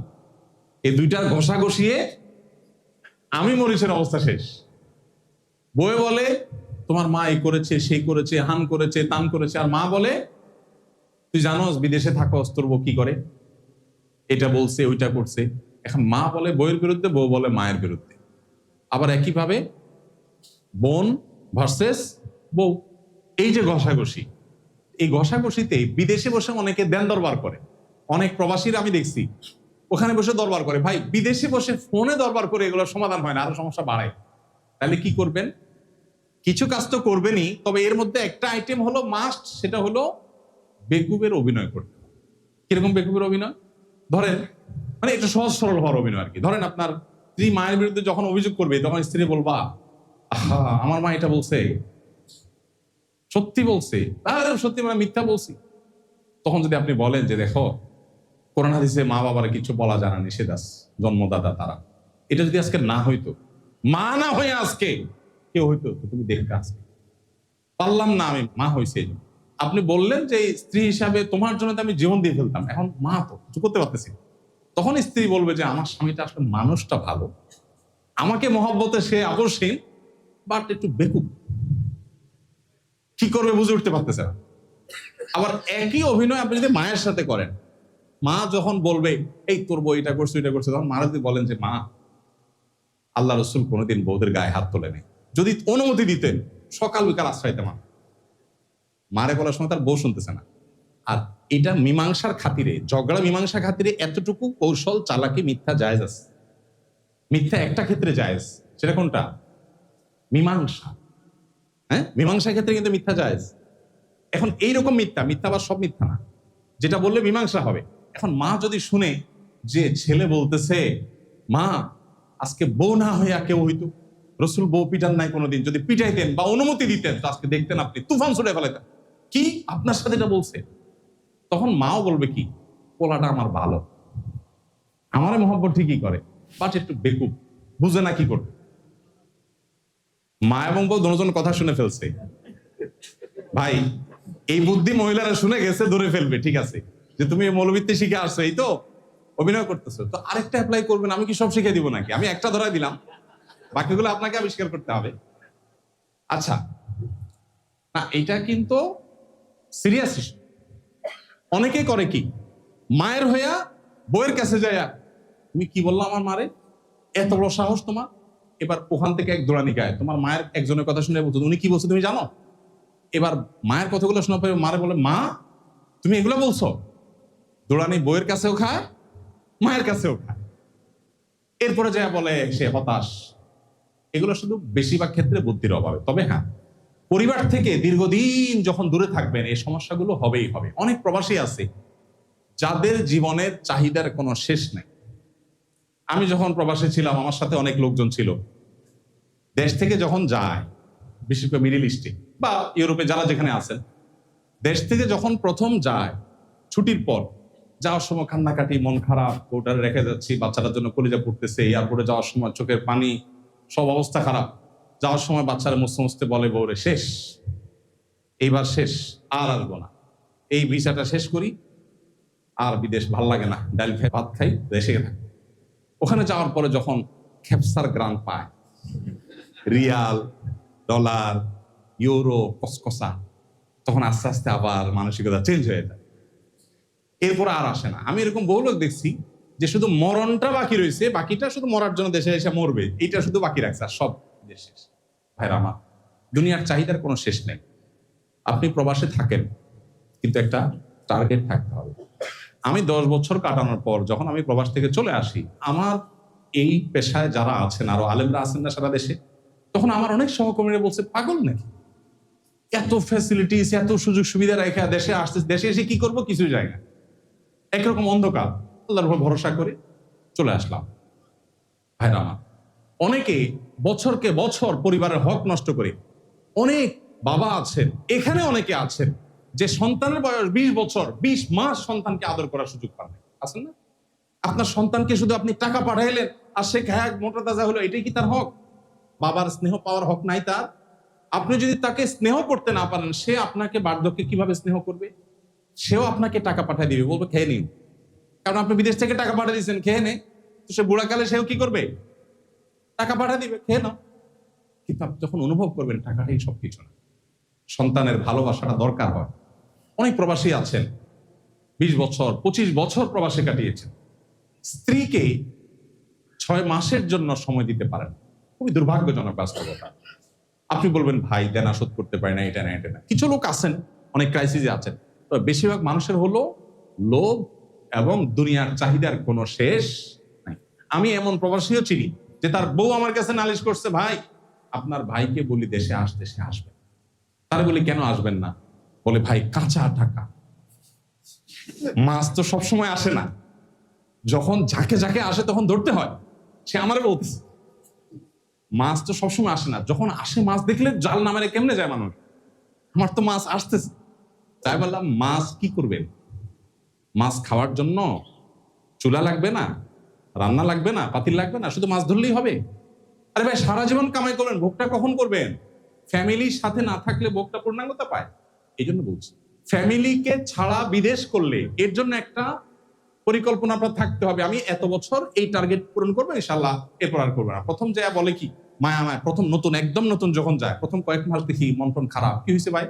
Speaker 1: এই দুইটার ঘষা ঘষিয়ে আমি মরিচের অবস্থা শেষ। বয়ে বলে তোমার মা এই করেছে, সেই করেছে, হান করেছে, তান করেছে। আর মা বলে তুই জানোস বিদেশে থাকস, তোর বউ কি করে, এটা বলছে, ওইটা করছে। এখন মা বলে বউয়ের বিরুদ্ধে, বউ বলে মায়ের বিরুদ্ধে। আবার একইভাবে বোন ভার্সেস বউ। এই যে ঘষাঘষি, এই ঘষাঘষিতে বিদেশে বসে অনেকে দেন দরবার করে। অনেক প্রবাসীরা আমি দেখছি ওখানে বসে দরবার করে। ভাই বিদেশে বসে ফোনে দরবার করে এগুলোর সমাধান হয় না, আরো সমস্যা বাড়ে। তাহলে কি করবেন? কিছু কাজ তো করবেনই, তবে এর মধ্যে একটা আইটেম হলো মাস্ট, সেটা হলো বেকুবের অভিনয় করতে। কিরকম বেকুবের অভিনয়? ধরেন, মানে একটু সহজ সরল হওয়ার অভিনয় আর কি। ধরেন আপনার স্ত্রী মায়ের বিরুদ্ধে যখন অভিযোগ করবে, তখন স্ত্রী বলবা আমার মা এটা বলছে, সত্যি বলছে, তাহলে সত্যি মানে মিথ্যা বলছি। তখন যদি আপনি বলেন যে দেখো কোরআন হাদিসে মা বাবার কিছু বলা জানা নিষেধ আছে, জন্মদাতা তারা, এটা যদি আজকে না হইতো, মা না হয়ে আজকে কেউ হইতো, তুমি দেখতে আজকে পারলাম না, আমি মা হয়েছে। আপনি বললেন যে স্ত্রী হিসাবে তোমার জন্য তো আমি জীবন দিয়ে ফেলতাম, এখন মা তো কিছু করতে পারতেছি। তখন স্ত্রী বলবে যে আমার স্বামীটা আসলে মানুষটা ভালো, আমাকে মহব্বতে সে আকর্ষণ, বাট একটু বেকুব, কি করবে বুঝে উঠতে পারতেছে না। আবার একই অভিনয় আপনি যদি মায়ের সাথে করেন, মা যখন বলবে এই তোর বউ এটা করছে এটা করছে, তখন মারা যদি বলেন যে মা আল্লাহ রসুল কোনোদিন বউদের গায়ে হাত তোলেনি, যদি অনুমতি দিতেন সকাল বিকাল আশ্রয় মা, মারে বলার সময় তার বউ শুনতেছে না। আর এটা মীমাংসার খাতিরে, ঝগড়া মীমাংসা খাতিরে এতটুকু কৌশল, চালাকি, মিথ্যা জায়েজ আছে। মিথ্যা একটা ক্ষেত্রে জায়েজ, সেটা কোনটা? মীমাংসা। হ্যাঁ, মীমাংসার ক্ষেত্রে কিন্তু মিথ্যা জায়েজ। এখন এইরকম মিথ্যা, মিথ্যা আবার সব মিথ্যা না, যেটা বললে মীমাংসা হবে। এখন মা যদি শুনে যে ছেলে বলতেছে মা আজকে বউ না হইয়া কেউ হইতো, রসুল বউ পিটান নাই কোনোদিন, যদি পিটাইতেন বা অনুমতি দিতেন তো আজকে দেখতেন আপনি তুফান ছুটে ফেলাইতেন, কি আপনার সাথে এটা বলছে। তখন মাও বলবে কি, পোলাটা আমার ভালো, আমারে মহব্বত ঠিকই করে, বাট একটু বেকুব, বুঝে না কি করবে। মা এবং বউ দুজন কথা শুনে ফেলছে, ভাই এই বুদ্ধি মহিলারা শুনে গেছে, ধরে ফেলবে, ঠিক আছে যে তুমি মৌলবীতে শিখে আসছো, এই তো অভিনয় করতেছো, তো আরেকটা অ্যাপ্লাই করবেন, আমি কি সব শিখে দিব নাকি? আমি একটা ধরাই দিলাম, বাকিগুলো আপনাকে আবিষ্কার করতে হবে। আচ্ছা না, এটা কিন্তু সিরিয়াস ইস্যু। অনেকে করে কি, মায়ের হইয়া বইয়ের কাছে যায়া তুমি কি বললা আমার মারে, এত বড় সাহস তোমার। এবার ওখান থেকে এক দৌড়ানি গায়, তোমার মায়ের একজনের কথা শুনে বলতো, উনি কি বলছো তুমি জানো? এবার মায়ের কথাগুলো শোনা পরে মারে বলে, মা তুমি এগুলো বলছো? দৌড়ানি বইয়ের কাছেও খায়, মায়ের কাছেও খায়। এরপরে যা বলে সে হতাশ। এগুলো শুধু বেশিরভাগ ক্ষেত্রে বুদ্ধির অভাবে। তবে হ্যাঁ, পরিবার থেকে দীর্ঘদিন যখন দূরে থাকবেন এই সমস্যাগুলো হবেই হবে। অনেক প্রবাসী আছে যাদের জীবনের চাহিদার কোনো শেষ নেই। আমি যখন প্রবাসে ছিলাম আমার সাথে অনেক লোকজন ছিল, দেশ থেকে যখন যায়, বিশেষ করে মিডল ইস্টে বা ইউরোপে যারা যেখানে আছেন, দেশ থেকে যখন প্রথম যায় ছুটির পর, যাওয়ার সময় কান্নাকাটি, মন খারাপ, ওটারে রেখে যাচ্ছি, বাচ্চাটার জন্য কলিজা পড়তেছে, এয়ারপোর্টে যাওয়ার সময় চোখের পানি, সব অবস্থা খারাপ। যাওয়ার সময় বাচ্চারা মুছতে মুছতে বলে, বউরে শেষ, এইবার শেষ, আর আসবো না, এই ভিসাটা শেষ করি, আর বিদেশ ভাল লাগে না, ডাল খাই ভাত খাই, দেশে থাকি। ওখানে যাওয়ার পরে যখন খেপসার গ্রান পায়, রিয়াল, ডলার, ইউরো, কসকসা, তখন আস্তে আস্তে আবার মানসিকতা চেঞ্জ হয়ে যায়। এরপর আর আসে না। আমি এরকম বহু লোক দেখছি যে শুধু মরণটা বাকি রয়েছে, বাকিটা শুধু মরার জন্য দেশে এসে মরবে, এইটা শুধু বাকি রাখছে, আর সব দেশ শেষ। ভাইরা আমার, দুনিয়ার চাহিদার কোনো শেষ নেই। আপনি প্রবাসে থাকেন, কিন্তু একটা টার্গেট থাকতে হবে। আমি 10 বছর কাটানোর পর যখন আমি প্রবাস থেকে চলে আসি, আমার এই পেশায় যারা আছেন, আরো আলেমরা আছেন না সারা দেশে, তখন আমার অনেক সহকর্মীরা বলছে, পাগল নাকি, এত ফ্যাসিলিটিস, এত সুযোগ সুবিধা রেখে দেশে আসতে, দেশে এসে কি করবো, কিছু যায় না, একরকম অন্ধকার। আল্লাহর উপর ভরসা করে চলে আসলাম। ভাইরা আমার, অনেকে বছরকে বছর পরিবারের হক নষ্ট করে, অনেক বাবা আছেন, এখানে অনেকে আছেন যে সন্তানের বয়স 20 বছর, 20 মাস সন্তানকে আদর করার সুযোগ পান না। আছেন না? আপনার সন্তানকে শুধু আপনি টাকা পাঠাইলেন আর সে খায় মোটা তাজা হলো, এটাই কি তার হক? বাবার স্নেহ পাওয়ার হক নাই তার? আপনি যদি তাকে স্নেহ করতে না পারেন, সে আপনাকে বার্ধক্যে কিভাবে স্নেহ করবে? সেও আপনাকে টাকা পাঠিয়ে দিবে, বলবে খেয়ে নিন, কারণ আপনি বিদেশ থেকে টাকা পাঠিয়ে দিচ্ছেন, খেয়ে নে। তো সে বুড়াকালে সেও কি করবে? টাকা পাঠিয়ে দিবে, খেয়ে নাও। কিন্তু আপনি যখন অনুভব করবেন টাকাটাই সবকিছু না, সন্তানের ভালোবাসাটা দরকার হয়। অনেক প্রবাসী আছেন 20 বছর 25 বছর প্রবাসে কাটিয়েছেন, স্ত্রীকে 6 মাসের জন্য সময় দিতে পারেন। খুবই দুর্ভাগ্যজনক বাস্তবতা। আপনি বলবেন, ভাই দেনা শোধ করতে পারি না, এটা না এটা না। কিছু লোক আছেন অনেক ক্রাইসিসে আছেন, তবে বেশিরভাগ মানুষের হলো লোভ এবং দুনিয়ার চাহিদার কোনো শেষ নাই। আমি এমন প্রবাসীও চিনি যে তার বউ আমার কাছে নালিশ করছে, ভাই আপনার ভাইকে বলি দেশে আসতে, সে আসবে। তার বলি, কেন আসবেন না? বলে, ভাই কাঁচা টাকা, মাছ তো সবসময় আসে না, যখন যাকে যাকে আসে তখন ধরতে হয়। সে আমার বলতেছে, মাছ তো সবসময় আসে না, যখন আসে মাছ দেখলে জাল না মেরে কেমনে যায় মানুষ? আমার তো মাছ আসতেছে। তাই বললাম, মাছ কি করবেন? মাছ খাওয়ার জন্য চুলা লাগবে না, রান্না লাগবে না, পাতিল লাগবে না, শুধু মাছ ধরলেই হবে? আরে ভাই, সারা জীবন কামাই করবেন, ভোগটা কখন করবেন? ফ্যামিলির সাথে না থাকলে ভোগটা পূর্ণাঙ্গতা পায়। এই জন্য বলছি, ফ্যামিলিকে ছাড়া বিদেশ করলে এর জন্য একটা পরিকল্পনা আপনার থাকতে হবে। আমি এত বছর এই টার্গেট পূরণ করবো, ইনশাল্লাহ এরপর আর করবো না। প্রথম যায় বলে কি, মায়া মায়া, প্রথম নতুন, একদম নতুন যখন যায়, প্রথম কয়েক মাস দেখি মন টন খারাপ। কি হয়েছে ভাই?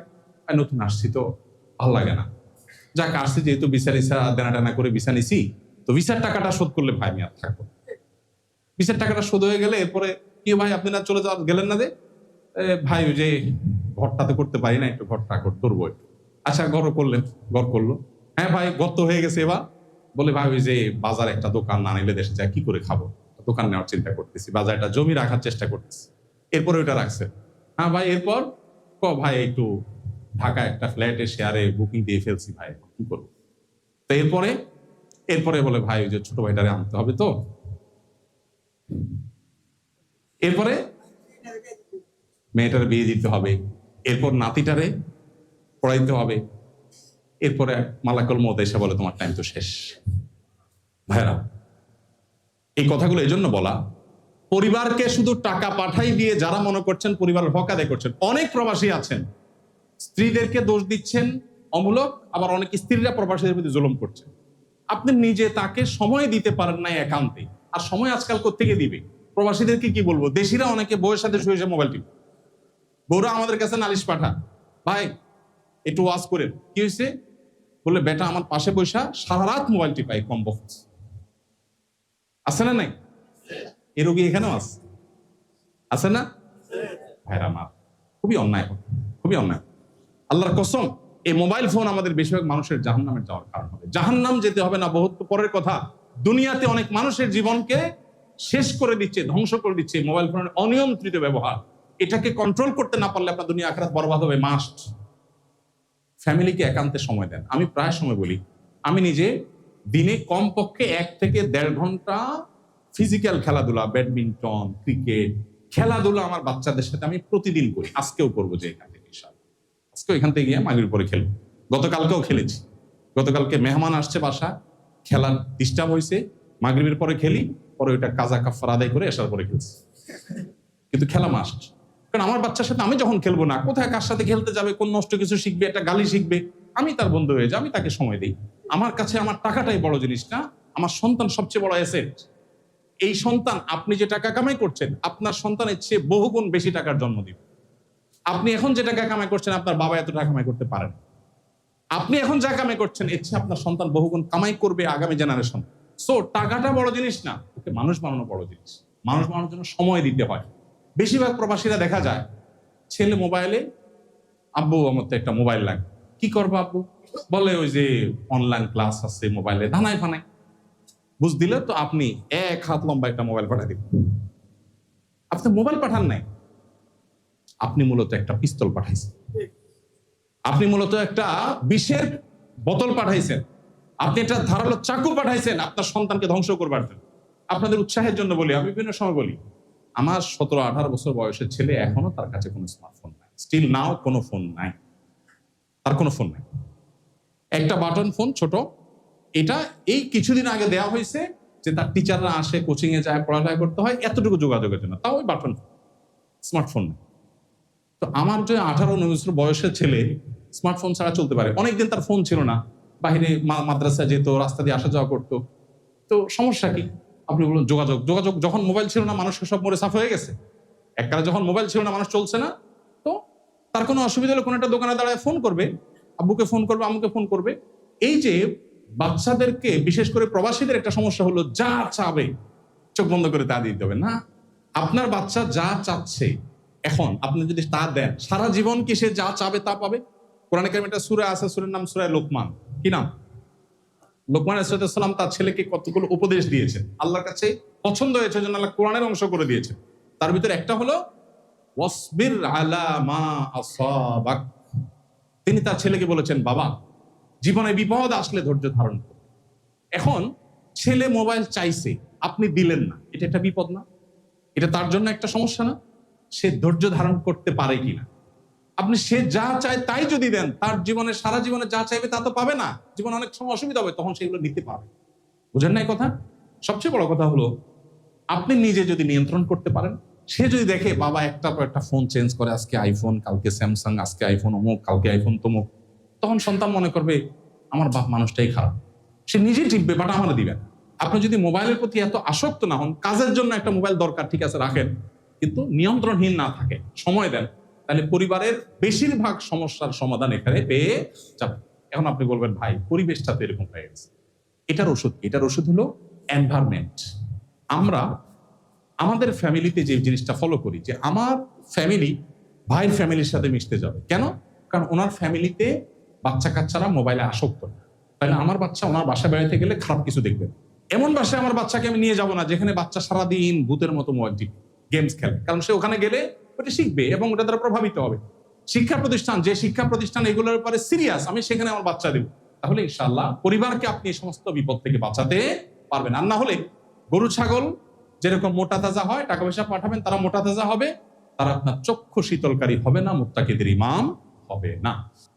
Speaker 1: নতুন আসছি তো ভালো লাগে না, যাক আসছি যেহেতু ভিসা টিসা দেনা টানা করে ভিসা নিছি, তো ভিসার টাকাটা শোধ করলে ভাই আমি আর থাকবো। ভিসার টাকাটা শোধ হয়ে গেলে এরপরে কি, ভাই আপনি না চলে যাওয়া গেলেন না যে? ভাই ওই যে ঘরটা তো করতে পারি না, একটু ঘরটা করবো একটু। আচ্ছা ঘর করলেন, ঘর করলো, হ্যাঁ ভাই ঘর তো হয়ে গেছে। এবার বলে, ভাই ওই যে বাজার একটা দোকান না নিলে দেশে যায় কি করে খাবো, দোকান নেওয়ার চিন্তা করতেছি, বাজারটা জমি রাখার চেষ্টা করতেছি। এরপরে ওইটা রাখছে। হ্যাঁ ভাই এরপর ভাই একটু ঢাকায় একটা ফ্ল্যাটে শেয়ারে বুকিং দিয়ে ফেলছি, ভাই কি করবো? তো এরপরে বলে, ভাই ওই যে ছোট ভাইটারে আনতে হবে তো, এরপরে মেয়েটার বিয়ে দিতে হবে, এরপর নাতিটারে পড়াইতে হবে, এরপরে মালাকুল মউত এসে বলে, তোমার টাইম তো শেষ। ভাইরা, এই কথাগুলো এই জন্য বলা, পরিবারকে শুধু টাকা পাঠাই দিয়ে যারা মনে করছেন পরিবারের হক আদায় করছেন, অনেক প্রবাসী আছেন স্ত্রীদেরকে দোষ দিচ্ছেন অমূলক, আবার অনেক স্ত্রীরা প্রবাসীদের প্রতি জুলুম করছেন। আপনি নিজে তাকে সময় দিতে পারেন না একান্তে, আর সময় আজকাল কোত্থেকে দিবে? প্রবাসীদেরকে কি বলবো, দেশিরা অনেকে বউয়ের সাথে শুয়ে মোবাইল টিপে, বউরা আমাদের কাছে নালিশ পাঠা, ভাই একটু ওয়াজ করেন, কি হয়েছে? বলে, বেটা আমার পাশে বৈশা সারা রাত মোবাইল টিপাই, কম বক্স আছে না নাই? এ রোগী এখানেও আছে না ভাইরা আমার? খুবই অন্যায়, খুবই অন্যায়। আল্লাহর কসম, এই মোবাইল ফোন আমাদের বেশিরভাগ মানুষের জাহান্নামে যাওয়ার কারণ হবে। জাহান্নাম যেতে হবে না বহুত পরের কথা, দুনিয়াতে অনেক মানুষের জীবনকে শেষ করে দিচ্ছে, ধ্বংস করে দিচ্ছে মোবাইল ফোনের অনিয়ন্ত্রিত ব্যবহার। এটাকে কন্ট্রোল করতে না পারলে আপনার দুনিয়া আখিরাত বরবাদ হবে। মাস্ট ফ্যামিলিকে একান্তে সময় দেন। আমি প্রায় সময় বলি, আমি নিজে দিনে কমপক্ষে 1 থেকে 1.5 ঘন্টা ফিজিক্যাল খেলাধুলা, ব্যাডমিন্টন, ক্রিকেট খেলাধুলা আমার বাচ্চাদের সাথে আমি প্রতিদিন করি। আজকেও করবো, যে এখান থেকে আজকেও এখান থেকে গিয়ে মাগরিবের পরে খেলবো। গতকালকেও খেলেছি। গতকালকে মেহমান আসছে বাসা, খেলার ডিস্টার্ব হয়েছে, মাগরিবের পরে খেলি, পরে ওইটা কাজা কাফার আদায় করে আসার পরে খেলছি। কিন্তু খেলা মাস্ট, কারণ আমার বাচ্চার সাথে আমি যখন খেলবো না, কোথায় কার সাথে খেলতে যাবে, কোন নষ্ট কিছু শিখবে, একটা গালি শিখবে, আমি তার বন্ধু হয়ে যাই, আমি তাকে সময় দিই। আমার কাছে আমার টাকাটাই বড় জিনিস না, আমার সন্তান সবচেয়ে বড় অ্যাসেট। এই সন্তান, আপনি যে টাকা কামাই করছেন, আপনার সন্তানের চেয়ে বহুগুণ বেশি টাকার জন্ম দিবে। আপনি এখন যে টাকা কামাই করছেন, আপনার বাবা এত টাকা কামাই করতে পারেন। আপনি এখন যা কামাই করছেন, এর চেয়ে আপনার সন্তান বহুগুণ কামাই করবে আগামী জেনারেশন। সো টাকাটা বড় জিনিস না, ওকে মানুষ বানানো বড় জিনিস। মানুষ বানানোর জন্য সময় দিতে হয়। বেশিরভাগ প্রবাসীরা দেখা যায়, ছেলে মোবাইলে, আব্বু আমার তো একটা মোবাইল লাগে। কি করবো আব্বু? বলে ওই যে অনলাইন ক্লাস আছে মোবাইলে, ধানায় ফানায়। বুঝ দিলে তো আপনি 1 হাত লম্বা একটা মোবাইল পাঠিয়ে দিবেন। আপনি মোবাইল পাঠান নাই, আপনি মূলত একটা পিস্তল পাঠাইছেন, আপনি মূলত একটা বিষের বোতল পাঠাইছেন, আপনি একটা ধারালো চাকু পাঠাইছেন আপনার সন্তানকে ধ্বংস করবার জন্য। আপনাদের উৎসাহের জন্য বলি, আমি বিভিন্ন সময় বলি, আমার 17-18 বছর বয়সের ছেলে, এখনো তার কাছে কোনো স্মার্টফোন নাই। স্টিল নাও কোনো ফোন নাই, তার কোনো ফোন নাই। একটা বাটন ফোন, ছোট। এটা এই কিছুদিন আগে দেওয়া হয়েছে যে তার টিচাররা আসে, কোচিং এ যায়, পড়ালেখা করতে হয়, এতটুকু যোগাযোগের জন্য, তাও ওই বাটন, স্মার্টফোন নেই। তো আমার যে 18-19 বছর বয়সের ছেলে স্মার্টফোন ছাড়া চলতে পারে। অনেকদিন তার ফোন ছিল না, বাহিরে মাদ্রাসায় যেত, রাস্তা দিয়ে আসা যাওয়া করতো। তো সমস্যা কি? আপনি বলুন, যোগাযোগ যখন মোবাইল ছিল না, মানুষের সব মরে সাফ হয়ে গেছে। এককালে যখন মোবাইল ছিল না, মানুষ চলছে না, তো তার কোনো অসুবিধা হলে কোনো একটা দোকানে দাঁড়ায় ফোন করবে, আব্বুকে ফোন করবে, আম্মুকে ফোন করবে। এই যে বাচ্চাদেরকে, বিশেষ করে প্রবাসীদের একটা সমস্যা হলো, যা চাবে চোখ বন্ধ করে তা দিতে হবে না। আপনার বাচ্চা যা চাচ্ছে, এখন আপনি যদি তা দেন, সারা জীবন কি সে যা চাবে তা পাবে? কোরআনে কারিমে একটা সূরা আছে, সূরার নাম সূরা লোকমান। কি নাম? লোকমান আলাইহিস সালাম তার ছেলেকে কতগুলো উপদেশ দিয়েছেন, আল্লাহর কাছে পছন্দ হয়েছে, জন্য আল্লাহ কোরআনের অংশ করে দিয়েছেন। তার ভিতরে একটা হলো ওয়াসবির আলা মা আসাবাক। তিনি তার ছেলেকে বলেছেন, বাবা, জীবনে বিপদ আসলে ধৈর্য ধারণ করো। এখন ছেলে মোবাইল চাইছে, আপনি দিলেন না, এটা একটা বিপদ না? এটা তার জন্য একটা সমস্যা না? সে ধৈর্য ধারণ করতে পারে কিনা? আপনি সে যা চায় তাই যদি দেন, তার জীবনে, সারা জীবনে যা চাইবে তা তো পাবে না। জীবনে অনেক সময় অসুবিধা হবে, তখন সেগুলো নিতে পারবে। বুঝেন নাই কথা? সবচেয়ে বড় কথা হলো, আপনি নিজে যদি নিয়ন্ত্রণ করতে পারেন। সে যদি দেখে বাবা একটার পর একটা ফোন চেঞ্জ করে, আজকে আইফোন, কালকে স্যামসাং, আজকে আইফোন অমুক, কালকে আইফোন তমুক, তখন সন্তান মনে করবে আমার বাপ মানুষটাই খারাপ। সে নিজেই টিপবে, বাট আমার দিবেন। আপনি যদি মোবাইলের প্রতি এত আসক্ত না হন, কাজের জন্য একটা মোবাইল দরকার, ঠিক আছে রাখেন, কিন্তু নিয়ন্ত্রণহীন না থাকে, সময় দেন, তাহলে পরিবারের বেশিরভাগ সমস্যার সমাধান এখানে পেয়ে যাবে। এখন আপনি বলবেন, ভাই পরিবেশটা তো এরকম হয়ে গেছে, এটার ওষুধ কি? এটার ওষুধ হলো এনভায়রনমেন্ট। আমরা আমাদের ফ্যামিলিতে যে জিনিসটা ফলো করি, যে আমার ফ্যামিলি ভাইয়ের ফ্যামিলির সাথে মিশতে যাবে, কেন? কারণ ওনার ফ্যামিলিতে বাচ্চা কাচ্চারা মোবাইলে আসক্ত না, তাহলে আমার বাচ্চা ওনার বাসায় বেড়াতে গেলে খারাপ কিছু দেখবে। এমন বাসায় আমার বাচ্চাকে আমি নিয়ে যাব না যেখানে বাচ্চা সারাদিন ভূতের মতো মোবাইল টিপে গেমস খেলে, কারণ সে ওখানে গেলে ওটা শিখবে এবং ওটা দ্বারা প্রভাবিত হবে। শিক্ষা প্রতিষ্ঠান, যে শিক্ষা প্রতিষ্ঠান এগুলোর ব্যাপারে সিরিয়াস, আমি সেখানে আমার বাচ্চা দেব, তাহলে ইনশাআল্লাহ পরিবারকে আপনি এই সমস্ত বিপদ থেকে বাঁচাতে পারবেন। আর না হলে গরু ছাগল যেরকম মোটা তাজা হয়, টাকা পয়সা পাঠাবেন, তারা মোটা তাজা হবে, তারা আপনার চক্ষু শীতলকারী হবে না, মুত্তাকিদের ইমাম হবে না।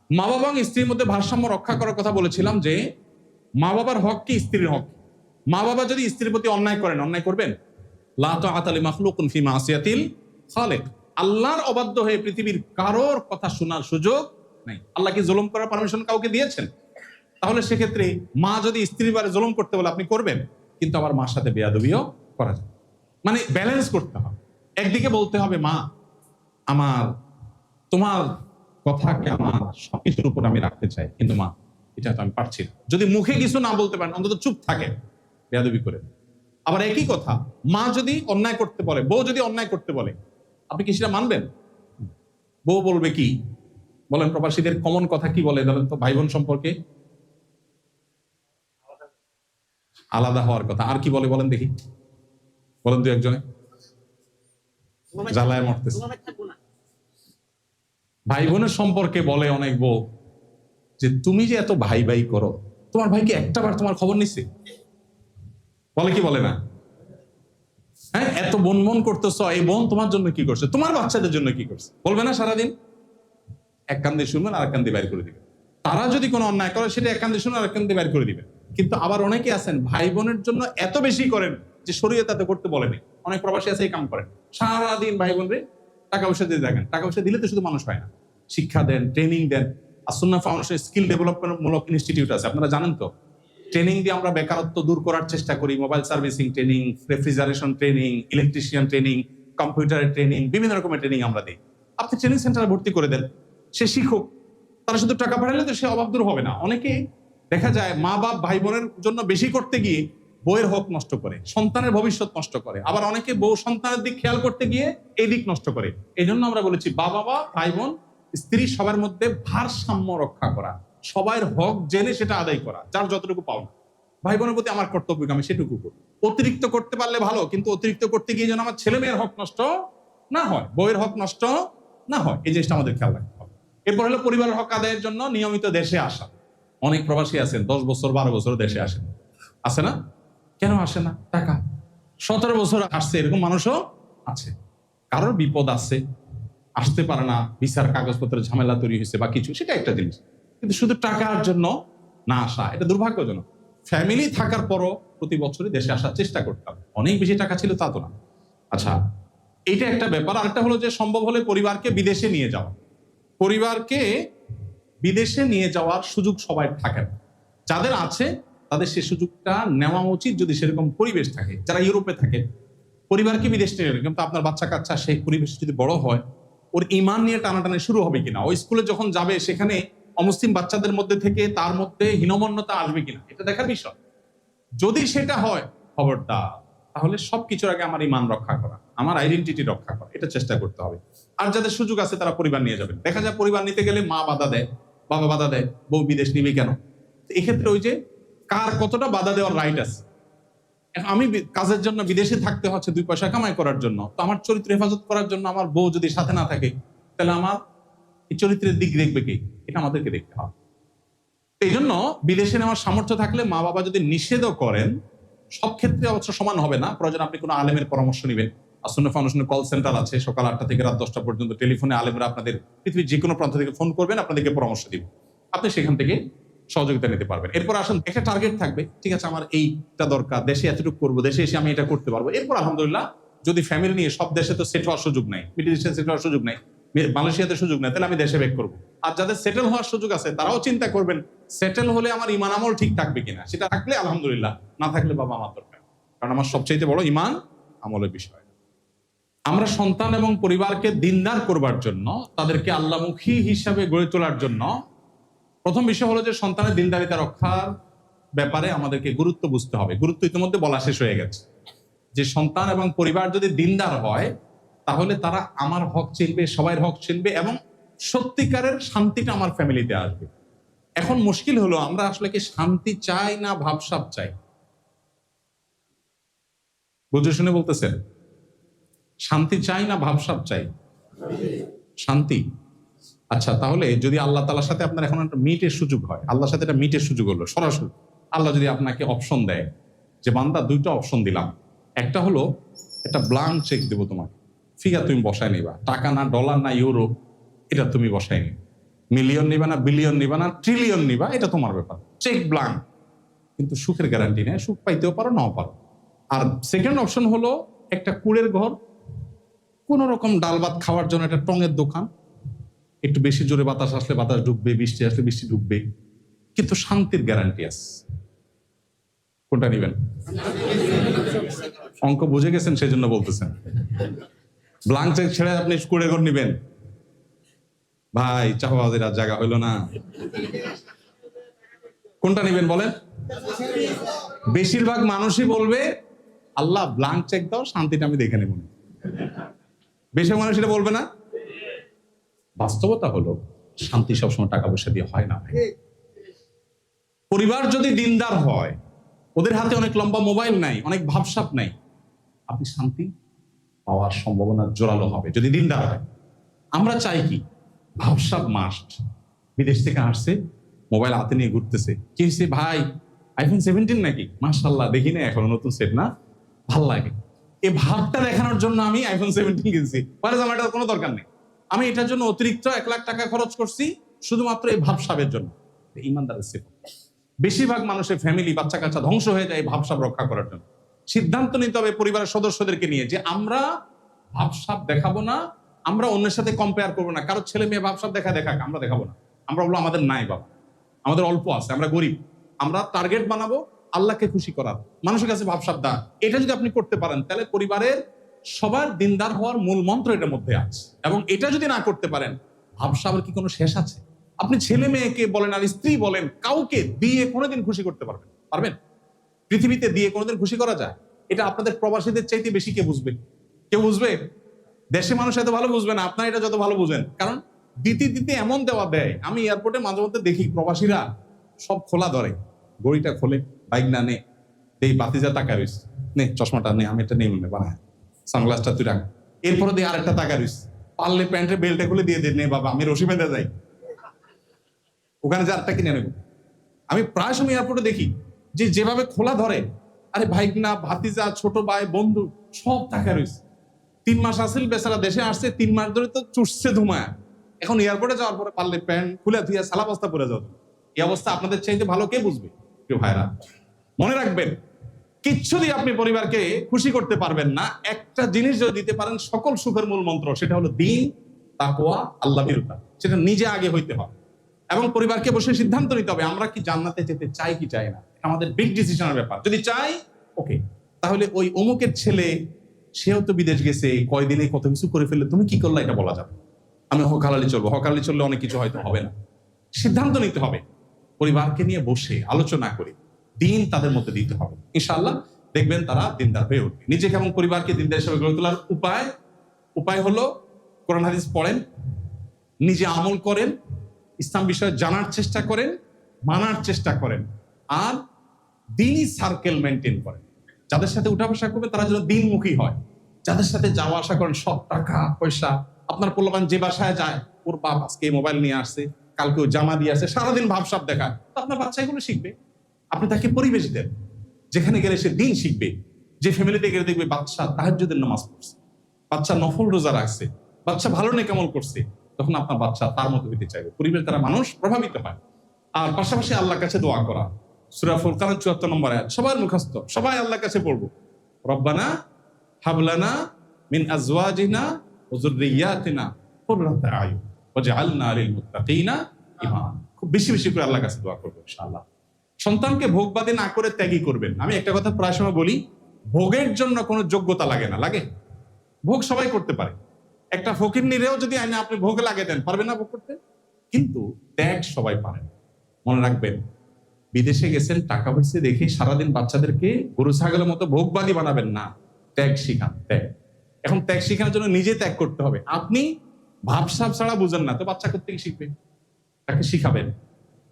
Speaker 1: মা বাবা এবং স্ত্রীর মধ্যে ভারসাম্য রক্ষা করার কথা বলেছিলাম, যে মা বাবার হক কি স্ত্রীর হক। মা বাবা যদি স্ত্রীর প্রতি অন্যায় করেন, অন্যায় করবেন, লা তাআতা লিমাখলুকিন ফি মাসিয়াতিল খালিক। আল্লাহর অবাধ্য হয়ে পৃথিবীর কারোর কথা শোনার সুযোগ নাই। আল্লাহ কি জুলুম করার পারমিশন কাউকে দিয়েছেন? তাহলে সেক্ষেত্রে মা যদি স্ত্রীর বারে জুলুম করতে বলে, আপনি করবেন, কিন্তু আবার মার সাথে বেয়াদবিও করা যায়। মানে ব্যালেন্স করতে হবে। একদিকে বলতে হবে, মা আমার, তোমার কথাকে আমার সবকিছুর উপর আমি রাখতে চাই, কিন্তু মা এটা তো আমি পারছি না। যদি মুখে কিছু না বলতে পারেন, অন্তত চুপ থাকে, বেয়াদবি করে। আবার একই কথা মা যদি অন্যায় করতে বলে, বউ যদি অন্যায় করতে বলে, আপনি কি সেটা মানবেন? বউ বলবে কি? বলেন, প্রবাসীদের কমন কথা কি বলে বলেন তো ভাই বোন সম্পর্কে? আলাদা হওয়ার কথা। আর কি বলে বলেন দেখি, বলেন দু একজনে। জ্বালায় মরতেছে। ভাই বোনের সম্পর্কে বলে অনেক বউ যে তুমি যে এত ভাই ভাই করো, তোমার ভাই কি একটা বার তোমার খবর নিচ্ছে? বলে কি বলে না? হ্যাঁ, এত বোন বোন করতেছ, এই বোন তোমার জন্য কি করছে, তোমার বাচ্চাদের জন্য কি করছে, বলবে না সারাদিন? এক কান দিয়ে শুনবেন আর এক কান দিয়ে বাইর করে দিবেন। তারা যদি কোনো অন্যায় করে সেটা এক কান দিয়ে শুনে আর এক কান দিয়ে বাইর করে দিবেন। কিন্তু আবার অনেকে আছেন ভাই বোনের জন্য এত বেশি করেন যে শরীয়ত তাতে করতে বলেনি। অনেক প্রবাসী আছে এই কাম করেন, সারাদিন ভাই বোনরে টাকা পয়সা দিয়ে দেখেন। টাকা পয়সা দিলে তো শুধু মানুষ হয় না, শিক্ষা দেন, ট্রেনিং দেন। আসুন্নাহ ফাউন্ডেশন স্কিল ডেভেলপমেন্ট মূলক ইনস্টিটিউট আছে, আপনারা জানেন তো। ট্রেনিং দিয়ে আমরা বেকারত্ব দূর করার চেষ্টা করি। Mobile servicing training, refrigeration training, electrician training, কম্পিউটারের ট্রেনিং, বিভিন্ন রকমের ট্রেনিং আমরা দিই। আপনি ট্রেনিং সেন্টারে ভর্তি করে দেন, সে শিখুক। তারা শুধু টাকা পাঠালে তো সে অভাব দূর হবে না। অনেকে দেখা যায় মা বাপ ভাই বোনের জন্য বেশি করতে গিয়ে বউয়ের হক নষ্ট করে, সন্তানের ভবিষ্যৎ নষ্ট করে। আবার অনেকে বউ সন্তানের দিক খেয়াল করতে গিয়ে এই দিক নষ্ট করে। এই জন্য আমরা বলেছি বাবা ভাই বোন স্ত্রী সবার মধ্যে ভারসাম্য রক্ষা করা, সবার হক জেনে সেটা আদায় করা, যার যতটুকু পাওনা। ভাই বোনের প্রতি আমার কর্তব্য আমি সেটুকু করব। অতিরিক্ত করতে পারলে ভালো, কিন্তু অতিরিক্ত করতে গিয়ে যেন আমার ছেলে মেয়ের হক নষ্ট না হয়, বউয়ের হক নষ্ট না হয়, এই জিনিসটা আমাদের খেয়াল রাখতে হবে। এরপর হলো পরিবারের হক আদায়ের জন্য নিয়মিত দেশে আসা। অনেক প্রবাসী আছেন 10 বছর 12 বছর দেশে আসেন, আছে না? কেন আসে না? টাকা। 17 বছর আসছে, এরকম মানুষও আছে। কারোর বিপদ আছে, আসতে পারে না, ভিসার কাগজপত্রের ঝামেলা তৈরি হয়েছে বা কিছু, সেটা একটা জিনিস। কিন্তু শুধু টাকার জন্য না আসা, এটা দুর্ভাগ্যজনক। ফ্যামিলি থাকার পরও প্রতি বছরই দেশে আসার চেষ্টা করতাম। অনেক বেশি টাকা ছিল তা তো না। আচ্ছা, এটা একটা ব্যাপার। আরেকটা হলো যে সম্ভব হলে পরিবারকে বিদেশে নিয়ে যাওয়া। পরিবারকে বিদেশে নিয়ে যাওয়ার সুযোগ সবাই থাকে না, যাদের আছে তাদের সে সুযোগটা নেওয়া উচিত যদি সেরকম পরিবেশ থাকে। যারা ইউরোপে থাকে পরিবারকে বিদেশ নিয়ে গেলে, কিন্তু আপনার বাচ্চা কাচ্চা সেই পরিবেশ যদি বড় হয়, ওর ইমান নিয়ে টানাটানি শুরু হবে কিনা, ওই স্কুলে যখন যাবে সেখানে অমুসলিম বাচ্চাদের মধ্যে থেকে তার মধ্যে হীনমন্যতা আসবে কিনা, এটা দেখার বিষয়। যদি সেটা হয় খবরদার, তাহলে সবকিছুর আগে আমার ইমান রক্ষা করা, আমার আইডেন্টিটি রক্ষা করা, এটা চেষ্টা করতে হবে। আর যাদের সুযোগ আছে তারা পরিবার নিয়ে যাবেন। দেখা যায় পরিবার নিতে গেলে মা বাধা দেয়, বাবা বাধা দেয়, বউ বিদেশ নিবে কেন। এক্ষেত্রে ওই যে কার কতটা বাধা দেওয়ার রাইট আছে। আমি কাজের জন্য বিদেশে থাকতে হচ্ছে 2 পয়সা কামাই করার জন্য, তো আমার চরিত্র হেফাজত করার জন্য আমার বউ যদি সাথে না থাকে, তাহলে আমার এই চরিত্রের দিক দেখবে কি? এটা আমাদেরকে দেখতে হবে। এই জন্য বিদেশে নেওয়ার সামর্থ্য থাকলে মা বাবা যদি নিষেধও করেন, সব ক্ষেত্রে অবশ্য সমান হবে না, প্রয়োজন আপনি কোনো আলেমের পরামর্শ নেবেন। আসুন্নাহ ফাউন্ডেশনের কল সেন্টার আছে, সকাল 8টা থেকে রাত 10টা পর্যন্ত টেলিফোনে আলেমরা আপনাদের পৃথিবীর যে কোনো প্রান্ত থেকে ফোন করবেন, আপনাদেরকে পরামর্শ দিব, আপনি সেখান থেকে সহযোগিতা নিতে পারবেন। এরপর আসুন, একটা টার্গেট থাকবে, ঠিক আছে আমার এইটা দরকার, দেশে এতটুকু করবো, দেশে এসে আমি এটা করতে পারবো। এরপর আলহামদুলিল্লাহ, যদি ফ্যামিলি নিয়ে, সব দেশে তো সেট হওয়ার সুযোগ নাই, মিডল ইস্টে সেট হওয়ার সুযোগ নাই, মালয়েশিয়াতে সুযোগ নাই, তাহলে আমি দেশে ব্যাক করবো। আর যাদের সেটেল হওয়ার সুযোগ আছে তারাও চিন্তা করবেন সেটেল হলে আমার ইমান আমল ঠিক থাকবে কিনা। সেটা থাকলে আলহামদুলিল্লাহ, না থাকলে বাবা আমার দরকার, কারণ আমার সবচেয়ে বড় ইমান আমলের বিষয়। আমরা সন্তান এবং পরিবারকে দিনদার করবার জন্য, তাদেরকে আল্লাহমুখী হিসাবে গড়ে তোলার জন্য প্রথম বিষয় হলো যে সন্তানের দিনদারিতা রক্ষার ব্যাপারে আমাদেরকে গুরুত্ব বুঝতে হবে। গুরুত্ব ইতিমধ্যে বলা শেষ হয়ে গেছে, যে সন্তান এবং পরিবার যদি দিনদার হয় তাহলে তারা আমার হক চিনবে, সবার হক চিনবে, এবং সত্যিকারের শান্তিটা আমার ফ্যামিলিতে আসবে। এখন মুশকিল হলো, আমরা আসলে কি শান্তি চাই না ভাবসাব চাই? বুঝে শুনে বলতেছেন, শান্তি চাই না ভাবসাব চাই? শান্তি। আচ্ছা, তাহলে যদি আল্লাহ তাআলার সাথে আপনার এখন একটা মিটের সুযোগ হয়, আল্লাহর সাথে একটা মিটের সুযোগ হলো সরাসরি, আল্লাহ যদি আপনাকে অপশন দেয় যে বান্দা 2টা অপশন দিলাম, একটা হলো একটা ব্লাঙ্ক চেক দেবো তোমাকে, ফিগার তুমি বসায় নিবা, টাকা না ডলার না ইউরো, এটা তুমি বসায় নিবা, মিলিয়ন নিবা না বিলিয়ন নিবা না ট্রিলিয়ন নিবা, এটা তোমার ব্যাপার, চেক ব্লাঙ্ক, কিন্তু সুখের গ্যারান্টি নেই, সুখ পাইতেও পারো নাও পারো। আর সেকেন্ড অপশন হলো একটা কুড়ের ঘর, কোন রকম ডাল ভাত খাওয়ার জন্য একটা টঙের দোকান, একটু বেশি জোরে বাতাস আসলে বাতাস ঢুকবে, বৃষ্টি আসলে বৃষ্টি ঢুকবে, কিন্তু শান্তির গ্যারান্টি আছে। কোনটা নিবেন? অঙ্ক বুঝে গেছেন সেই জন্য বলতেছেন। ব্লাঙ্ক চেক ছেড়ে আপনি কুড়ের ঘর নিবেন? ভাই চাপাবাজের আর জায়গা হইলো না। কোনটা নিবেন বলেন? বেশিরভাগ মানুষই বলবে আল্লাহ ব্লাঙ্ক চেক দাও, শান্তিটা আমি দেখে নেব। বেশি মানুষ এটা বলবে না? বাস্তবতা হলো শান্তি সবসময় টাকা পয়সা দিয়ে হয় না। পরিবার যদি দিনদার হয়, ওদের হাতে অনেক লম্বা মোবাইল নাই, অনেক ভাবসাব নাই, আপনি শান্তি পাওয়ার সম্ভাবনা জোরালো হবে যদি দিনদার হয়। আমরা চাই কি ভাবসাব মাস্ট। বিদেশ থেকে আসছে, মোবাইল হাতে নিয়ে ঘুরতেছে, কি হয়েছে ভাই আইফোন 17 নাকি, মাশাআল্লাহ দেখি না এখনো নতুন সেট না, ভাল লাগে। এই ভাবটা দেখানোর জন্য আমি আইফোন 17 কিনছি, পরে আমার এটার কোনো দরকার নেই। আমি এটার জন্য অতিরিক্ত 1 লাখ টাকা খরচ করছি শুধুমাত্র এই ভাবসাবের জন্য। ইমানদারের সিফাত। বেশিরভাগ মানুষের ফ্যামিলি বাচ্চা কাচ্চা ধ্বংস হয়ে যায় এই ভাবসাব রক্ষা করার জন্য। সিদ্ধান্ত নিতে হবে পরিবারের সদস্যদেরকে নিয়ে যে আমরা ভাবসাব দেখাবো না, আমরা অন্যের সাথে কম্পেয়ার করবো না। কারো ছেলে মেয়ে ভাবসাব দেখাক, আমরা দেখাবো না। আমরা বলবো আমাদের নাই বাবা, আমাদের অল্প আছে, আমরা গরিব। আমরা টার্গেট বানাবো আল্লাহকে খুশি করার, মানুষের কাছে ভাবসাব দা। এটা যদি আপনি করতে পারেন তাহলে পরিবারের সবার দিনদার হওয়ার মূল মন্ত্র এটার মধ্যে আছে। এবং এটা যদি না করতে পারেন, ভাবসাবের কি কোনো শেষ আছে? আপনি ছেলে মেয়েকে বলেন আর স্ত্রী বলেন, কাউকে দিয়ে কোনোদিন খুশি করতে পারবেন? পৃথিবীতে দিয়ে কোনোদিন খুশি করা যায়? এটা আপনাদের প্রবাসীদের চাইতে বেশি কে বুঝবে? কেউ বুঝবে? দেশে মানুষ এত ভালো বুঝবে না, আপনারা এটা যত ভালো বুঝেন। কারণ দিতে দিতে এমন দেওয়া দেয়, আমি এয়ারপোর্টে মাঝে মধ্যে দেখি প্রবাসীরা সব খোলা ধরে, গড়িটা খোলে, বাইক না নে, এই বাতিজা টাকা রয়েছে, নে চশমাটা নে, আমি এটা নেই মনে বানায়, সানগ্লাসটা তুই রাখ, এরপরে দিয়ে আরেকটা টাকা রয়েছে, পারলে প্যান্টের বেল্টে খুলে দিয়ে দে, নে বাবা আমি রশি বেঁধে যাই, ওখানে যে আরেকটা কিনে নেব। আমি প্রায় সময় এয়ারপোর্টে দেখি যে যেভাবে খোলা ধরে, আরে ভাইক না, ভাতিজা, ছোট ভাই, বন্ধু সব টাকা রয়েছে। 3 মাস আসিল বেচারা, দেশে আসছে 3 মাস ধরে তো চুষছে ধুমায়, এখন এয়ারপোর্টে যাওয়ার পরে পারলে প্যান্ট খুলে ধুয়ে সালা বস্তা পরে যাও। এই অবস্থা আপনাদের চাইতে ভালো কে বুঝবে? প্রিয় ভাইরা, মনে রাখবেন কিচ্ছু দিয়ে আপনি পরিবারকে খুশি করতে পারবেন না। একটা জিনিস যদি দিতে পারেন সকল সুখের মূল মন্ত্র, সেটা হলো দ্বীন, তাকওয়া, আল্লাহ ভীরুতা। সেটা নিজে আগে হইতে হবে এবং পরিবারকে বসে সিদ্ধান্ত নিতে হবে আমরা কি জান্নাতে যেতে চাই কি চাই না। আমাদের বিগ ডিসিশনের ব্যাপার। যদি চাই ওকে, তাহলে ওই অমুকের ছেলে সেও তো বিদেশ গেছে, কয়দিনে কত কিছু করে ফেললে, তুমি কি করলা এটা বলা যাবে? আমি হকালালি চলবো, হকালালি চললে অনেক কিছু হয়তো হবে না। সিদ্ধান্ত নিতে হবে, পরিবারকে নিয়ে বসে আলোচনা করে দিন তাদের মধ্যে দিতে হবে। ইনশাআল্লাহ দেখবেন তারা দিনদার হয়ে উঠবে। নিজেকে এবং পরিবারকে দিনদার হিসেবে গড়ে তোলার উপায় হলো কোরআন হাদিস পড়েন, নিজে আমল করেন, ইসলাম বিষয়ে জানার চেষ্টা করেন, মানার চেষ্টা করেন, আর দিনই সার্কেল মেনটেন করেন। যাদের সাথে উঠা বসা করবে তারা যেন দিনমুখী হয়। যাদের সাথে যাওয়া আসা করেন, সব টাকা পয়সা, আপনার পোলাপান যে বাসায় যায়, ওর বাপ আজকে মোবাইল নিয়ে আসছে, কালকে জামা দিয়ে আসছে, সারাদিন ভাবসাব দেখায়, তো আপনার বাচ্চা এগুলো শিখবে। আপনি তাকে পরিবেশ দেন, যেখানে গেলে সে দিন শিখবে। যে ফ্যামিলিতে গেলে দেখবে বাচ্চা তাহাজ্জুদের নামাজ পড়ছে, বাচ্চা নফল রোজা রাখছে, বাচ্চা ভালো নেকামল করছে, তখন আপনার বাচ্চা তার মতো হইতে চাইবে। পরিবেশ দ্বারা মানুষ প্রভাবিত হয়। আর পাশাপাশি আল্লাহর কাছে দোয়া করা, সূরা ফুরকানের 74 নম্বর আয়াত সবার মুখস্থ, সবাই আল্লাহর কাছে পড়বো, রব্বানা হাবলানা মিন আজওয়াজিনা ওয়া যুররিয়াতিনা কুররাতা আয়ুন ওয়াজআলনা লিল মুত্তাকিনা ইমামা। খুব বেশি বেশি করে আল্লাহর কাছে দোয়া করবো ইনশাআল্লাহ। সন্তানকে ভোগবাদী না করে ত্যাগী করবেন। আমি একটা কথা প্রায় সময় বলি, ভোগের জন্য কোনো যোগ্যতা লাগে না। লাগে? ভোগ সবাই করতে পারে। একটা ফকিরনিরেও যদি আইনে আপনি ভোগে লাগিয়ে দেন, পারবে না ভোগ করতে? কিন্তু ত্যাগ সবাই পারেন। মনে রাখবেন, বিদেশে গেছেন টাকা পয়সা দেখে সারাদিন বাচ্চাদেরকে গরু ছাগলের মতো ভোগবাদী বানাবেন না। ত্যাগ শিখান, ত্যাগ। এখন ত্যাগ শিখানোর জন্য নিজে ত্যাগ করতে হবে। আপনি ভাবসাব ছাড়া বুঝেন না, তো বাচ্চা করতে শিখবে। তাকে শিখাবেন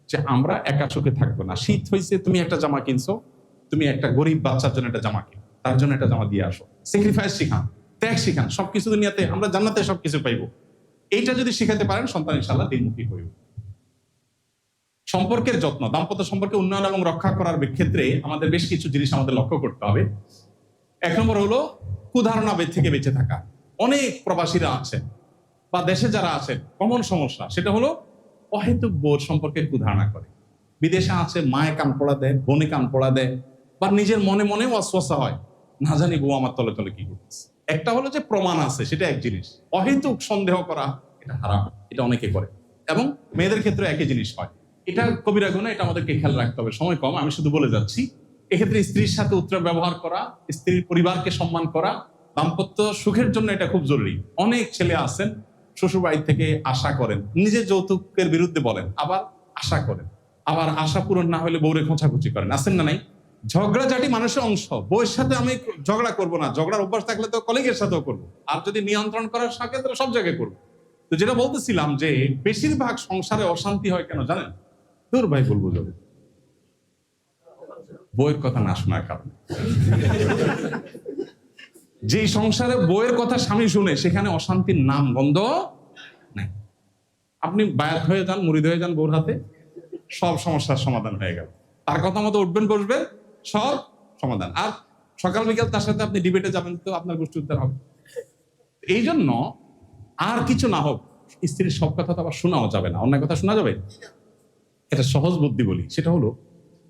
Speaker 1: যে আমরা একা সুখে থাকবো না। শীত হয়েছে, তুমি একটা জামা কিনছো, তুমি একটা গরিব বাচ্চার জন্য একটা জামা কিনো, তার জন্য একটা জামা দিয়ে আসো। স্যাক্রিফাইস শিখান, ত্যাগ শিখান। সবকিছু দুনিয়াতে আমরা জান্নাতে সবকিছু পাইবো। এইটা যদি শিখাতে পারেন, সন্তান ইনশাআল্লাহ দিনমুখী হয়ে উঠবে। সম্পর্কের যত্ন, দাম্পত্য সম্পর্কে উন্নয়ন এবং রক্ষা করার ক্ষেত্রে আমাদের বেশ কিছু জিনিস আমাদের লক্ষ্য করতে হবে। 1 নম্বর হলো কুধারণা থেকে বেঁচে থাকা। অনেক প্রবাসীরা আছেন বা দেশে যারা আছেন, কমন সমস্যা সেটা হলো অহেতুক বোধ সম্পর্কে কুধারণা করে। বিদেশে আছে, মায়ে কান পড়া দেয়, বোনে কান পড়া দেয়, বা নিজের মনে মনে ওয়াসওয়াসা হয়, না জানি বউ আমার তলে তলে কি করতেছে। একটা হলো যে প্রমাণ আছে, সেটা এক জিনিস। অহেতুক সন্দেহ করা এটা হারাম, এটা অনেকে করে। এবং মেয়েদের ক্ষেত্রে একই জিনিস হয়। এটা কবিরা গুনাহ, এটা আমাদেরকে খেয়াল রাখতে হবে। সময় কম, আমি শুধু বলে যাচ্ছি। এক্ষেত্রে স্ত্রীর সাথে উত্তর ব্যবহার করা, স্ত্রীর পরিবারকে সম্মান করা, দাম্পত্য সুখের জন্য এটা খুব জরুরি। অনেক ছেলে আছেন শ্বশুর বাড়ি থেকে আশা করেন, নিজের যৌতুকের বিরুদ্ধে বলেন, আবার আশা করেন, আবার আশা পূরণ না হলে বউরে খোঁচাখুচি করেন। আছেন না নাই? ঝগড়াঝাটি মানুষের অংশ। বউয়ের সাথে আমি ঝগড়া করব না, ঝগড়ার অভ্যাস থাকলে তো কলিগের সাথেও করব, আর যদি নিয়ন্ত্রণ করার থাকে তাহলে সব জায়গায় করবো। তো যেটা বলতেছিলাম যে বেশিরভাগ সংসারে অশান্তি হয় কেন জানেন? তোর ভাই বলবো যাবে বউয়ের কথা না শোনার কারণে। যে সংসারে বউয়ের কথা স্বামী শুনে সেখানে অশান্তির নাম গন্ধ নাই। আপনি বায়াত হয়ে যান, মুরিদ হয়ে যান বউর হাতে, সব সমস্যার সমাধান হয়ে গেল। তার কথা মতো উঠবেন বসবেন, সব সমাধান। আর সকাল বিকাল তার সাথে আপনি ডিবেটে যাবেন, তো আপনার গোষ্ঠী উদ্ধার হবে। এই জন্য আর কিছু না হোক, স্ত্রীর সব কথা তো আবার শোনাও যাবে না। অন্যায় কথা শোনা যাবে? এটা সহজ বুদ্ধি বলি, সেটা হলো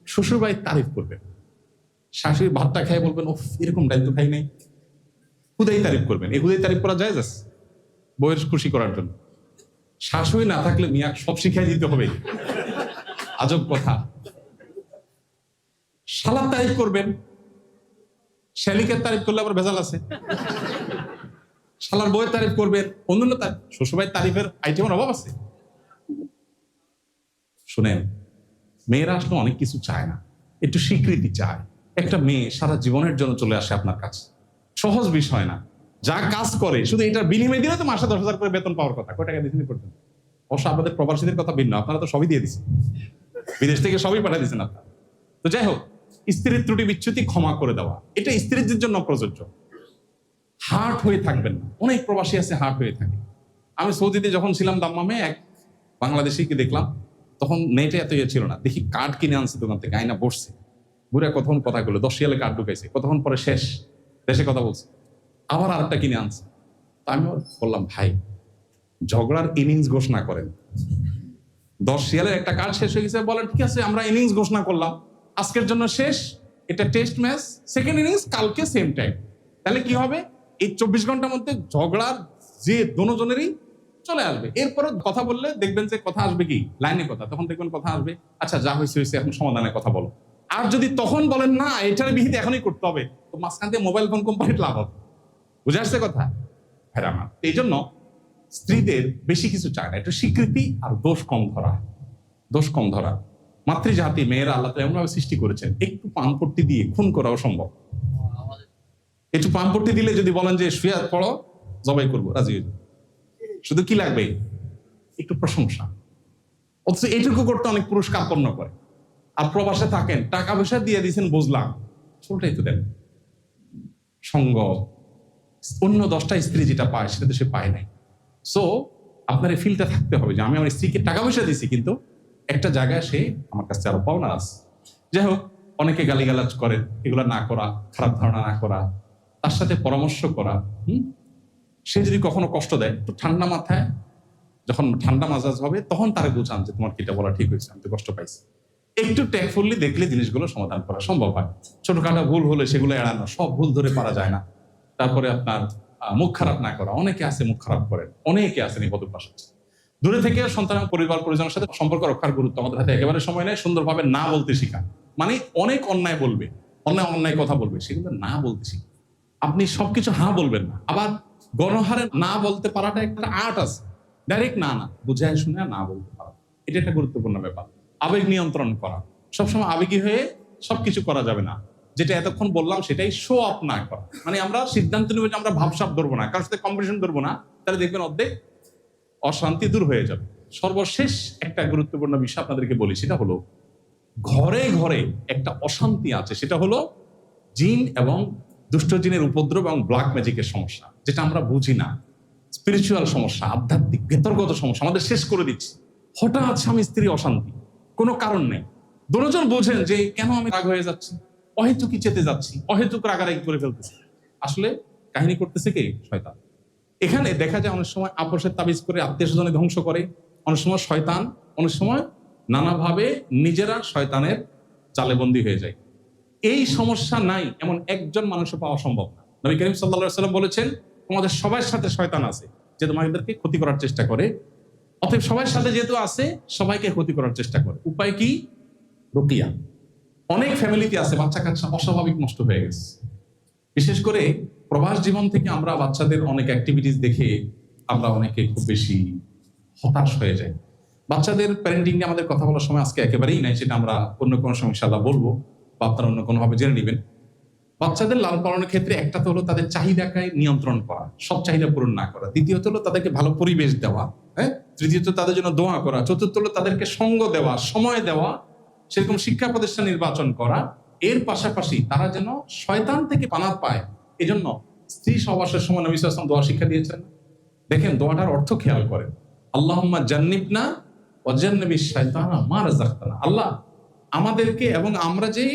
Speaker 1: শ্বশুর বাড়ির তারিফ করবেন। শাশুড়ি ভাতটা খেয়ে বলবেন, ও এরকম ডাল তো খাই নাই। হুদাই তারিফ করবেন। এই হুদাই তারিফ করা যায় বউয়ের খুশি করার জন্য। শাশুড়ি না থাকলে মিয়া সব শিখাই দিতে হবে, আজব কথা। শালার তারিফ করবেন, শ্যালিকের তারিফ করলে আবার ভেজাল আছে। শালার বউয়ের তারিফ করবেন, অন্যান্য শ্বশুরবাড়ির তারিফের আইটেমের অভাব আছে। শুনেন, মেয়েরা আসলে অনেক কিছু চায় না, একটু স্বীকৃতি চায়। একটা মেয়ে সারা জীবনের জন্য চলে আসে আপনার কাছে, সহজ বিষয় না। যা কাজ করে শুধু এটার বিনিময় দিলে তো মাসে 10,000 করে বেতন পাওয়ার কথা। কয় টাকা দিচ্ছেন করতেন? অবশ্য আপনাদের প্রবাসীদের কথা ভিন্ন, আপনারা তো সবই দিয়ে দিচ্ছেন, বিদেশ থেকে সবই পাঠিয়ে দিচ্ছেন আপনারা। তো যাই হোক, স্ত্রীর ত্রুটি বিচ্যুতি ক্ষমা করে দেওয়া, এটা স্ত্রীদের জন্য প্রযোজ্য। হার্ট হয়ে থাকবেন না। অনেক প্রবাসী আছে হার্ট হয়ে থাকে। আমি সৌদিতে যখন ছিলাম দাম্মামে, এক বাংলাদেশিকে দেখলাম, তখন নেটে এত ছিল না, দেখি কার্ড কিনে আনছে দোকান থেকে, আয়না বসছে, বুড়া কতক্ষণ কথা বলে 10 রিয়ালে কার্ড ঢুকাইছে, কতক্ষণ পরে শেষ, দেশে কথা বলছে, আবার আরেকটা কিনে আনছে। তা আমি বললাম, ভাই ঝগড়ার ইনিংস ঘোষণা করেন, 10 রিয়ালের একটা কার্ড শেষ হয়ে গেছে, বলেন ঠিক আছে আমরা ইনিংস ঘোষণা করলাম, আজকের জন্য শেষ, এটা টেস্ট ম্যাচ, সেকেন্ড ইনিংস কালকে সেম টাইম। তাহলে কি হবে, এই 24 ঘন্টার মধ্যে ঝগড়ার যে দোনোজনেরই চলে আসবে। এরপরে কথা বললে দেখবেন যে কথা আসবে কি লাইনে কথা, তখন দেখবেন কথা আসবে, আচ্ছা যা হয়েছে হয়েছে, এখন সমাধানের কথা বলো। আর যদি তখন বলেন না এটার বিহিত এখনই করতে হবে, তো মাঝখান দিয়ে মোবাইল ফোন কোম্পানির লাভ হবে। বুঝে আসছে কথা? হ্যাঁ আমার এই জন্য স্ত্রীদের বেশি কিছু চায় না, একটু স্বীকৃতি আর দোষ কম ধরা। দোষ কম ধরা। মাতৃজাতি মেয়েরা আল্লাহ তাআলা এমনভাবে সৃষ্টি করেছেন, একটু পানপট্টি দিয়ে খুন করাও সম্ভব। একটু পানপট্টি দিলে যদি বলেন যে শুয়ে পড়ো, জবাই করবো, রাজি হয়ে যাবে। শুধু কি লাগবে? একটু প্রশংসা। অথচ এইটুকু করতে অনেক পুরুষ কার্পণ্য করে। আর প্রবাসে থাকেন, টাকা পয়সা দিয়ে দিয়েছেন বুঝলাম, চুলটাই তো দেন সঙ্গ, অন্য 10টা স্ত্রী যেটা পায় সেটা তো সে পায় নাই। সো আপনার এই ফিলটা থাকতে হবে যে আমি আমার স্ত্রীকে টাকা পয়সা দিছি, কিন্তু একটা জায়গায় সে আমার কাছে আরো পাওনা আছে। যাই হোক, অনেকে গালিগালাজ করেন, এগুলো না করা, খারাপ ধারণা না করা, তার সাথে পরামর্শ করা। সে যদি কখনো কষ্ট দেয়, তো ঠান্ডা মাথায়, যখন ঠান্ডা মাজাজ হবে তখন তারা বুঝান যে তোমার কিটা বলা ঠিক হয়েছে, আমি তো কষ্ট পাইছি। একটু ট্যাকফুলি দেখলে জিনিসগুলো সমাধান করা সম্ভব হয়। ছোটখাটো ভুল হলে সেগুলো এড়ানো, সব ভুল ধরে পারা যায় না। তারপরে আপনার মুখ খারাপ না করা, অনেকে আছে মুখ খারাপ করেন, অনেকে আছেন এই বদভ্যাস আছে। দূরে থেকে সন্তান পরিবার পরিজনের সাথে সম্পর্ক রক্ষার গুরুত্ব আমাদের হাতে একেবারে সময় নেই। সুন্দরভাবে না বলতে শিখা, মানে অনেক অন্যায় বলবে, অন্যায় কথা বলবে, সেগুলো না বলতে শিখা। আপনি সবকিছু হ্যাঁ বলবেন না। আবার গণহারে না বলতে পারাটা একটা আর্ট আছে। ডাইরেক্ট না বুঝায় শুনে না বলতে পারা, এটা একটা গুরুত্বপূর্ণ ব্যাপার। আবেগ নিয়ন্ত্রণ করা, সবসময় আবেগী হয়ে সবকিছু করা যাবে না। যেটা এতক্ষণ বললাম সেটাই শো অফ না করা, মানে আমরা সিদ্ধান্ত নেব যে আমরা ভাবসাব ধরবো না, কারোর সাথে কম্পিটিশন ধরবো না, তাহলে দেখবেন অর্ধেক অশান্তি দূর হয়ে যাবে। সর্বশেষ একটা গুরুত্বপূর্ণ বিষয় আপনাদেরকে বলি, সেটা হলো ঘরে ঘরে একটা অশান্তি আছে, সেটা হলো জিন এবং দুষ্ট জিনের উপদ্রব এবং ব্ল্যাক ম্যাজিকের সমস্যা, যেটা আমরা বুঝি না। স্পিরিচুয়াল সমস্যা, আধ্যাত্মিক ভেতরগত সমস্যা আমাদের শেষ করে দিচ্ছে। হঠাৎ স্বামী স্ত্রী অশান্তি, কোনো কারণ নেই। দুজন বোঝেন যে কেন আমি রাগ হয়ে যাচ্ছি, অহেতুকি চেতে যাচ্ছি, অহেতুক রাগারাগি করে ফেলতেছি। আসলে কাহিনী করতেছে কে? শয়তান। এখানে দেখা যায় অনেক সময় আপোষের তাবিজ করে আত্মীয় স্বজনে ধ্বংস করে, অনেক সময় শয়তান, অনেক সময় নানাভাবে নিজেরা শয়তানের জালেবন্দী হয়ে যায়। এই সমস্যা নাই এমন একজন মানুষও পাওয়া সম্ভব না। নবী করিম সাল্লাল্লাহু আলাইহি ওয়াসাল্লাম বলেছেন, তোমাদের সবার সাথে শয়তান আছে যে তোমাদেরকে ক্ষতি করার চেষ্টা করে। অতএব সবার সাথে যেহেতু আছে, সবাইকে ক্ষতি করার চেষ্টা করে। উপায় কি? রুকিয়া। অনেক ফ্যামিলিতে আছে বাচ্চা কাচ্চা অস্বাভাবিক নষ্ট হয়ে গেছে। বিশেষ করে প্রবাস জীবন থেকে আমরা বাচ্চাদের অনেক অ্যাক্টিভিটিস দেখে আমরা অনেকে খুব বেশি হতাশ হয়ে যাই। বাচ্চাদের প্যারেন্টিং নিয়ে আমাদের কথা বলার সময় আজকে একেবারেই নাই, সেটা আমরা অন্য কোনো সময় ইনশাআল্লাহ বলবো। বা আপনারা অন্য কোনোভাবে জেনে নেবেন। বাচ্চাদের লালন পালনের ক্ষেত্রে একটা তো হলো তাদের চাহিদাকে নিয়ন্ত্রণ করা, সব চাহিদা পূরণ না করা। দ্বিতীয়ত হলো তাদেরকে ভালো পরিবেশ দেওয়া, হ্যাঁ। তৃতীয়ত তাদের জন্য দোয়া করা। চতুর্থ হলো তাদেরকে সঙ্গ দেওয়া, সময় দেওয়া, সেরকম শিক্ষা প্রতিষ্ঠান নির্বাচন করা। এর পাশাপাশি তারা যেন শয়তান থেকে পানাত পায়, এজন্য স্ত্রী সহবাসের সময় নবী সাল্লাল্লাহু আলাইহি ওয়াসাল্লাম দোয়া শিক্ষা দিয়েছেন। দেখেন দোয়াটার অর্থ খেয়াল করেন, আল্লাহুম্মা জান্নিবনা ওয়া জান্নিবিশ শাইতানা মা রাযাকতানা। আল্লাহ আমাদেরকে এবং আমরা যে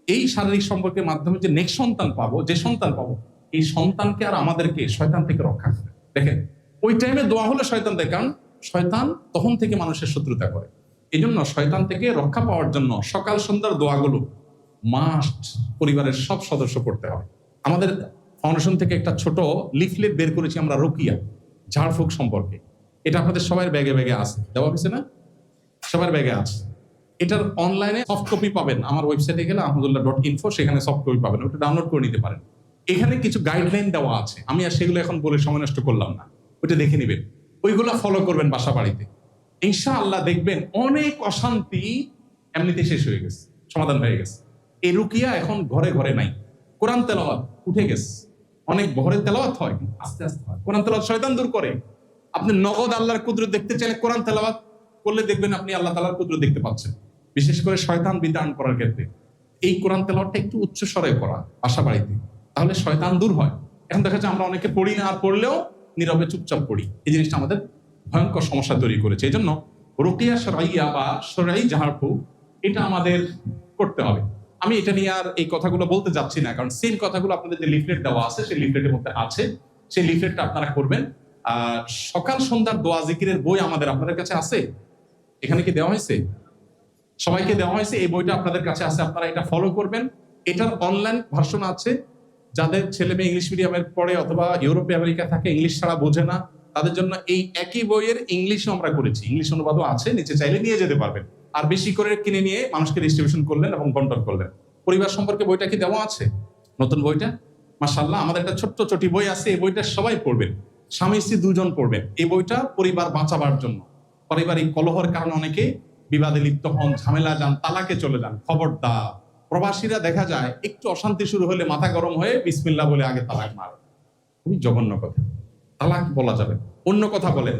Speaker 1: এই শারীরিক সম্পর্কের মাধ্যমে যে নেক্সট সন্তান পাবো, যে সন্তান পাবো, এই সন্তানকে আর আমাদেরকে শয়তান থেকে রক্ষা করে। দেখেন ওই টাইমে দোয়া হলো শয়তান থেকে, কারণ শয়তান তখন থেকে মানুষের শত্রুতা করে। এই জন্য শয়তান থেকে রক্ষা পাওয়ার জন্য সকাল সন্ধ্যার দোয়াগুলো মাস্ট পরিবারের সব সদস্য পড়তে হবে। আমাদের ফাউন্ডেশন থেকে একটা ছোট লিফলেট বের করেছি আমরা রুকিয়া, ঝাড়ফুঁক সম্পর্কে। এটা আপনাদের সবার ব্যাগে ব্যাগে আছে, দেওয়া হয়েছে না? সবার ব্যাগে আছে। এটার অনলাইনে সফট কপি পাবেন, আমার ওয়েবসাইটে গেলে ahmadullah.info, সেখানে সফট কপি পাবেন, ওটা ডাউনলোড করে নিতে পারেন। এখানে কিছু গাইডলাইন দেওয়া আছে, আমি আর সেগুলো এখন বলে সময় নষ্ট করলাম না, ওইটা দেখে নেবেন, ওইগুলো ফলো করবেন বাসা বাড়িতে। ইনশাআল্লাহ দেখবেন অনেক অশান্তি এমনিতে শেষ হয়ে গেছে, সমাধান হয়ে গেছে। এই রুকিয়া এখন ঘরে ঘরে নাই। কোরআন তেলাওয়াত উঠে গেছে, অনেক ঘরে তেলাওয়াত হয়, আস্তে আস্তে হয়। কোরআন তেলাওয়াত শয়তান দূর করে। আপনি নগদ আল্লাহর কুদরত দেখতে চাইলে কোরআন তেলাওয়াত করলে দেখবেন আপনি আল্লাহ তাআলার কুদরত দেখতে পাচ্ছেন, বিশেষ করে শয়তান বিতাড়ন করার ক্ষেত্রে। এই কোরআন তেলাওয়াতটা একটু উচ্চ স্বরে করা বাসা বাড়িতে, তাহলে শয়তান দূর হয়। এখন দেখা যায় আমরা অনেকে পড়ি না, আর পড়লেও নীরবে চুপচাপ পড়ি। এই জিনিসটা আমাদের ভয়ঙ্কর সমস্যা তৈরি করেছে। এই জন্য রুকিয়া শরঈয়া বা শরঈ ঝাড়ফুঁক এটা আমাদের করতে হবে। আমি এটা নিয়ে আর এই কথাগুলো বলতে যাচ্ছি না, কারণ সেম কথাগুলো আপনাদের যে লিফলেট দেওয়া আছে সেই লিফলেটের মধ্যে আছে, সেই লিফলেটটা আপনারা করবেন। সকাল সন্ধ্যার দোয়া জিকিরের বই আমাদের আপনাদের কাছে আছে, এখানে কি দেওয়া হয়েছে? সবাইকে দেওয়া হয়েছে, এই বইটা আপনাদের কাছে আছে, আপনারা এটা ফলো করবেন। এটার অনলাইন ভার্সন আছে, যাদের ছেলে মেয়ে ইংলিশ মিডিয়ামের পড়ে অথবা ইউরোপে আমেরিকা থাকে, ইংলিশ ছাড়া বোঝে না, তাদের জন্য এই একই বইয়ের ইংলিশও আমরা করেছি, ইংলিশ অনুবাদও আছে, নিচে চাইলে নিয়ে যেতে পারবেন। আর বেশি করে কিনে নিয়ে মানুষকে ডিস্ট্রিবিউশন করলেন এবং বন্টন করলেন। পরিবার সম্পর্কে বইটা কি দেওয়া আছে? নতুন বইটা মাশাআল্লাহ, আমাদের একটা ছোট্ট চটি বই আছে, এই বইটা সবাই পড়বেন, স্বামী স্ত্রী দুজন পড়বেন। এই বইটা পরিবার বাঁচাবার জন্য। পারিবারিক কলহের কারণে অনেকে বিবাদে লিপ্ত হন, ঝামেলা যান, তালাকে চলে যান। খবরদার, প্রবাসীরা দেখা যায় একটু অশান্তি শুরু হলে মাথা গরম হয়ে বিসমিল্লাহ বলে আগে তালাক মারে। খুবই জঘন্য কথা, তালাক বলা যাবে। অন্য কথা বলেন,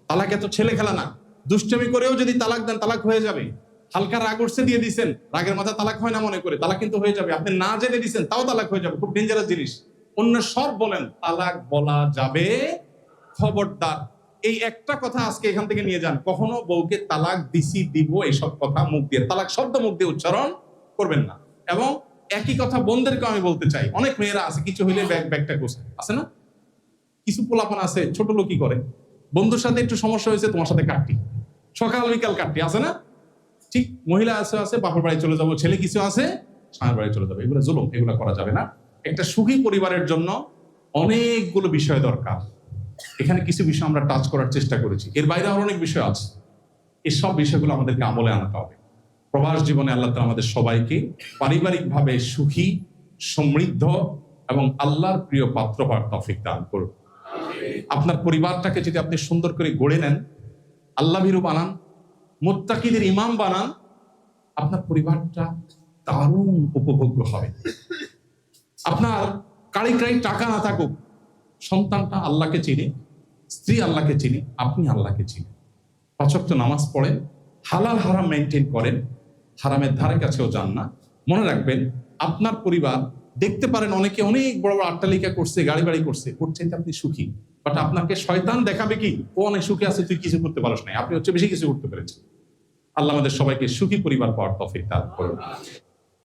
Speaker 1: তালাক এত ছেলে খেলা না। দুষ্টমি করেও যদি তালাক দেন, তালাক হয়ে যাবে। হালকা রাগ উঠছে দিয়ে দিচ্ছেন, রাগের মাথা তালাক হয় না মনে করে, তালাক কিন্তু হয়ে যাবে। আপনি না জেনে দিচ্ছেন তাও তালাক হয়ে যাবে, খুব ডেঞ্জারাস জিনিস। অন্য সব বলেন, তালাক বলা যাবে। খবরদার, এই একটা কথা আজকে এখান থেকে নিয়ে যান, কখনো বউকে তালাক দিছি দিব এইসব কথা মুখ দিয়ে, তালাক শব্দ মুখ দিয়ে উচ্চারণ করবেন না। এবং একই কথা বোনদেরকে আমি বলতে চাই, অনেক মেয়েরা আছে কিছু হইলে ব্যাগটা গোছায়, আছে না? কিছু পোলাপান আছে ছোট লোকই করে, বন্ধুর সাথে একটু সমস্যা হয়েছে, তোমার সাথে কাটটি, সকাল বিকাল কাটটি, আছে না? ঠিক মহিলা আছে বাপের বাড়ি চলে যাবো, ছেলে কিছু আছে স্বামীর বাড়ি চলে যাবে। এগুলো জুলুম, এগুলো করা যাবে না। একটা সুখী পরিবারের জন্য অনেকগুলো বিষয় দরকার। এখানে কিছু বিষয় আমরা টাচ করার চেষ্টা করেছি, এর বাইরে আরো অনেক বিষয় আছে। এসব বিষয়গুলো আমাদেরকে আমলে আনতে হবে। প্রবাস জীবনে আল্লাহ তাআলা আমাদের সবাইকে পারিবারিকভাবে সুখী, সমৃদ্ধ এবং আল্লাহর প্রিয় পাত্র হওয়ার তৌফিক দান করুন। আপনার পরিবারটাকে যদি আপনি সুন্দর করে গড়ে নেন, আল্লাহ ভীরু বানান, মুত্তাকিদের ইমাম বানান, আপনার পরিবারটা দারুণ উপভোগ্য হবে। আপনার কাড়ি টাকা না থাকুক, সন্তানটা আল্লাহকে চিনে, স্ত্রী আল্লাহকে চিনে, আপনি আল্লাহকে চিনেন। 5 ওয়াক্ত নামাজ পড়েন, হালাল হারাম মেনটেন করেন, হারামের ধারে কাছেও যান না। মনে রাখবেন, আপনার পরিবার দেখতে পারেন অনেকে অনেক বড় বড় অট্টালিকা করছে, গাড়ি বাড়ি করছে, করছে আপনি সুখী, বাট আপনাকে শয়তান দেখাবে কি ও অনেক সুখী আছে, তুই কিছু করতে পারিস নাই, আপনি হচ্ছে বেশি কিছু করতে পেরেছেন। আল্লাহ আমাদের সবাইকে সুখী পরিবার পাওয়ার তৌফিক দান করুন।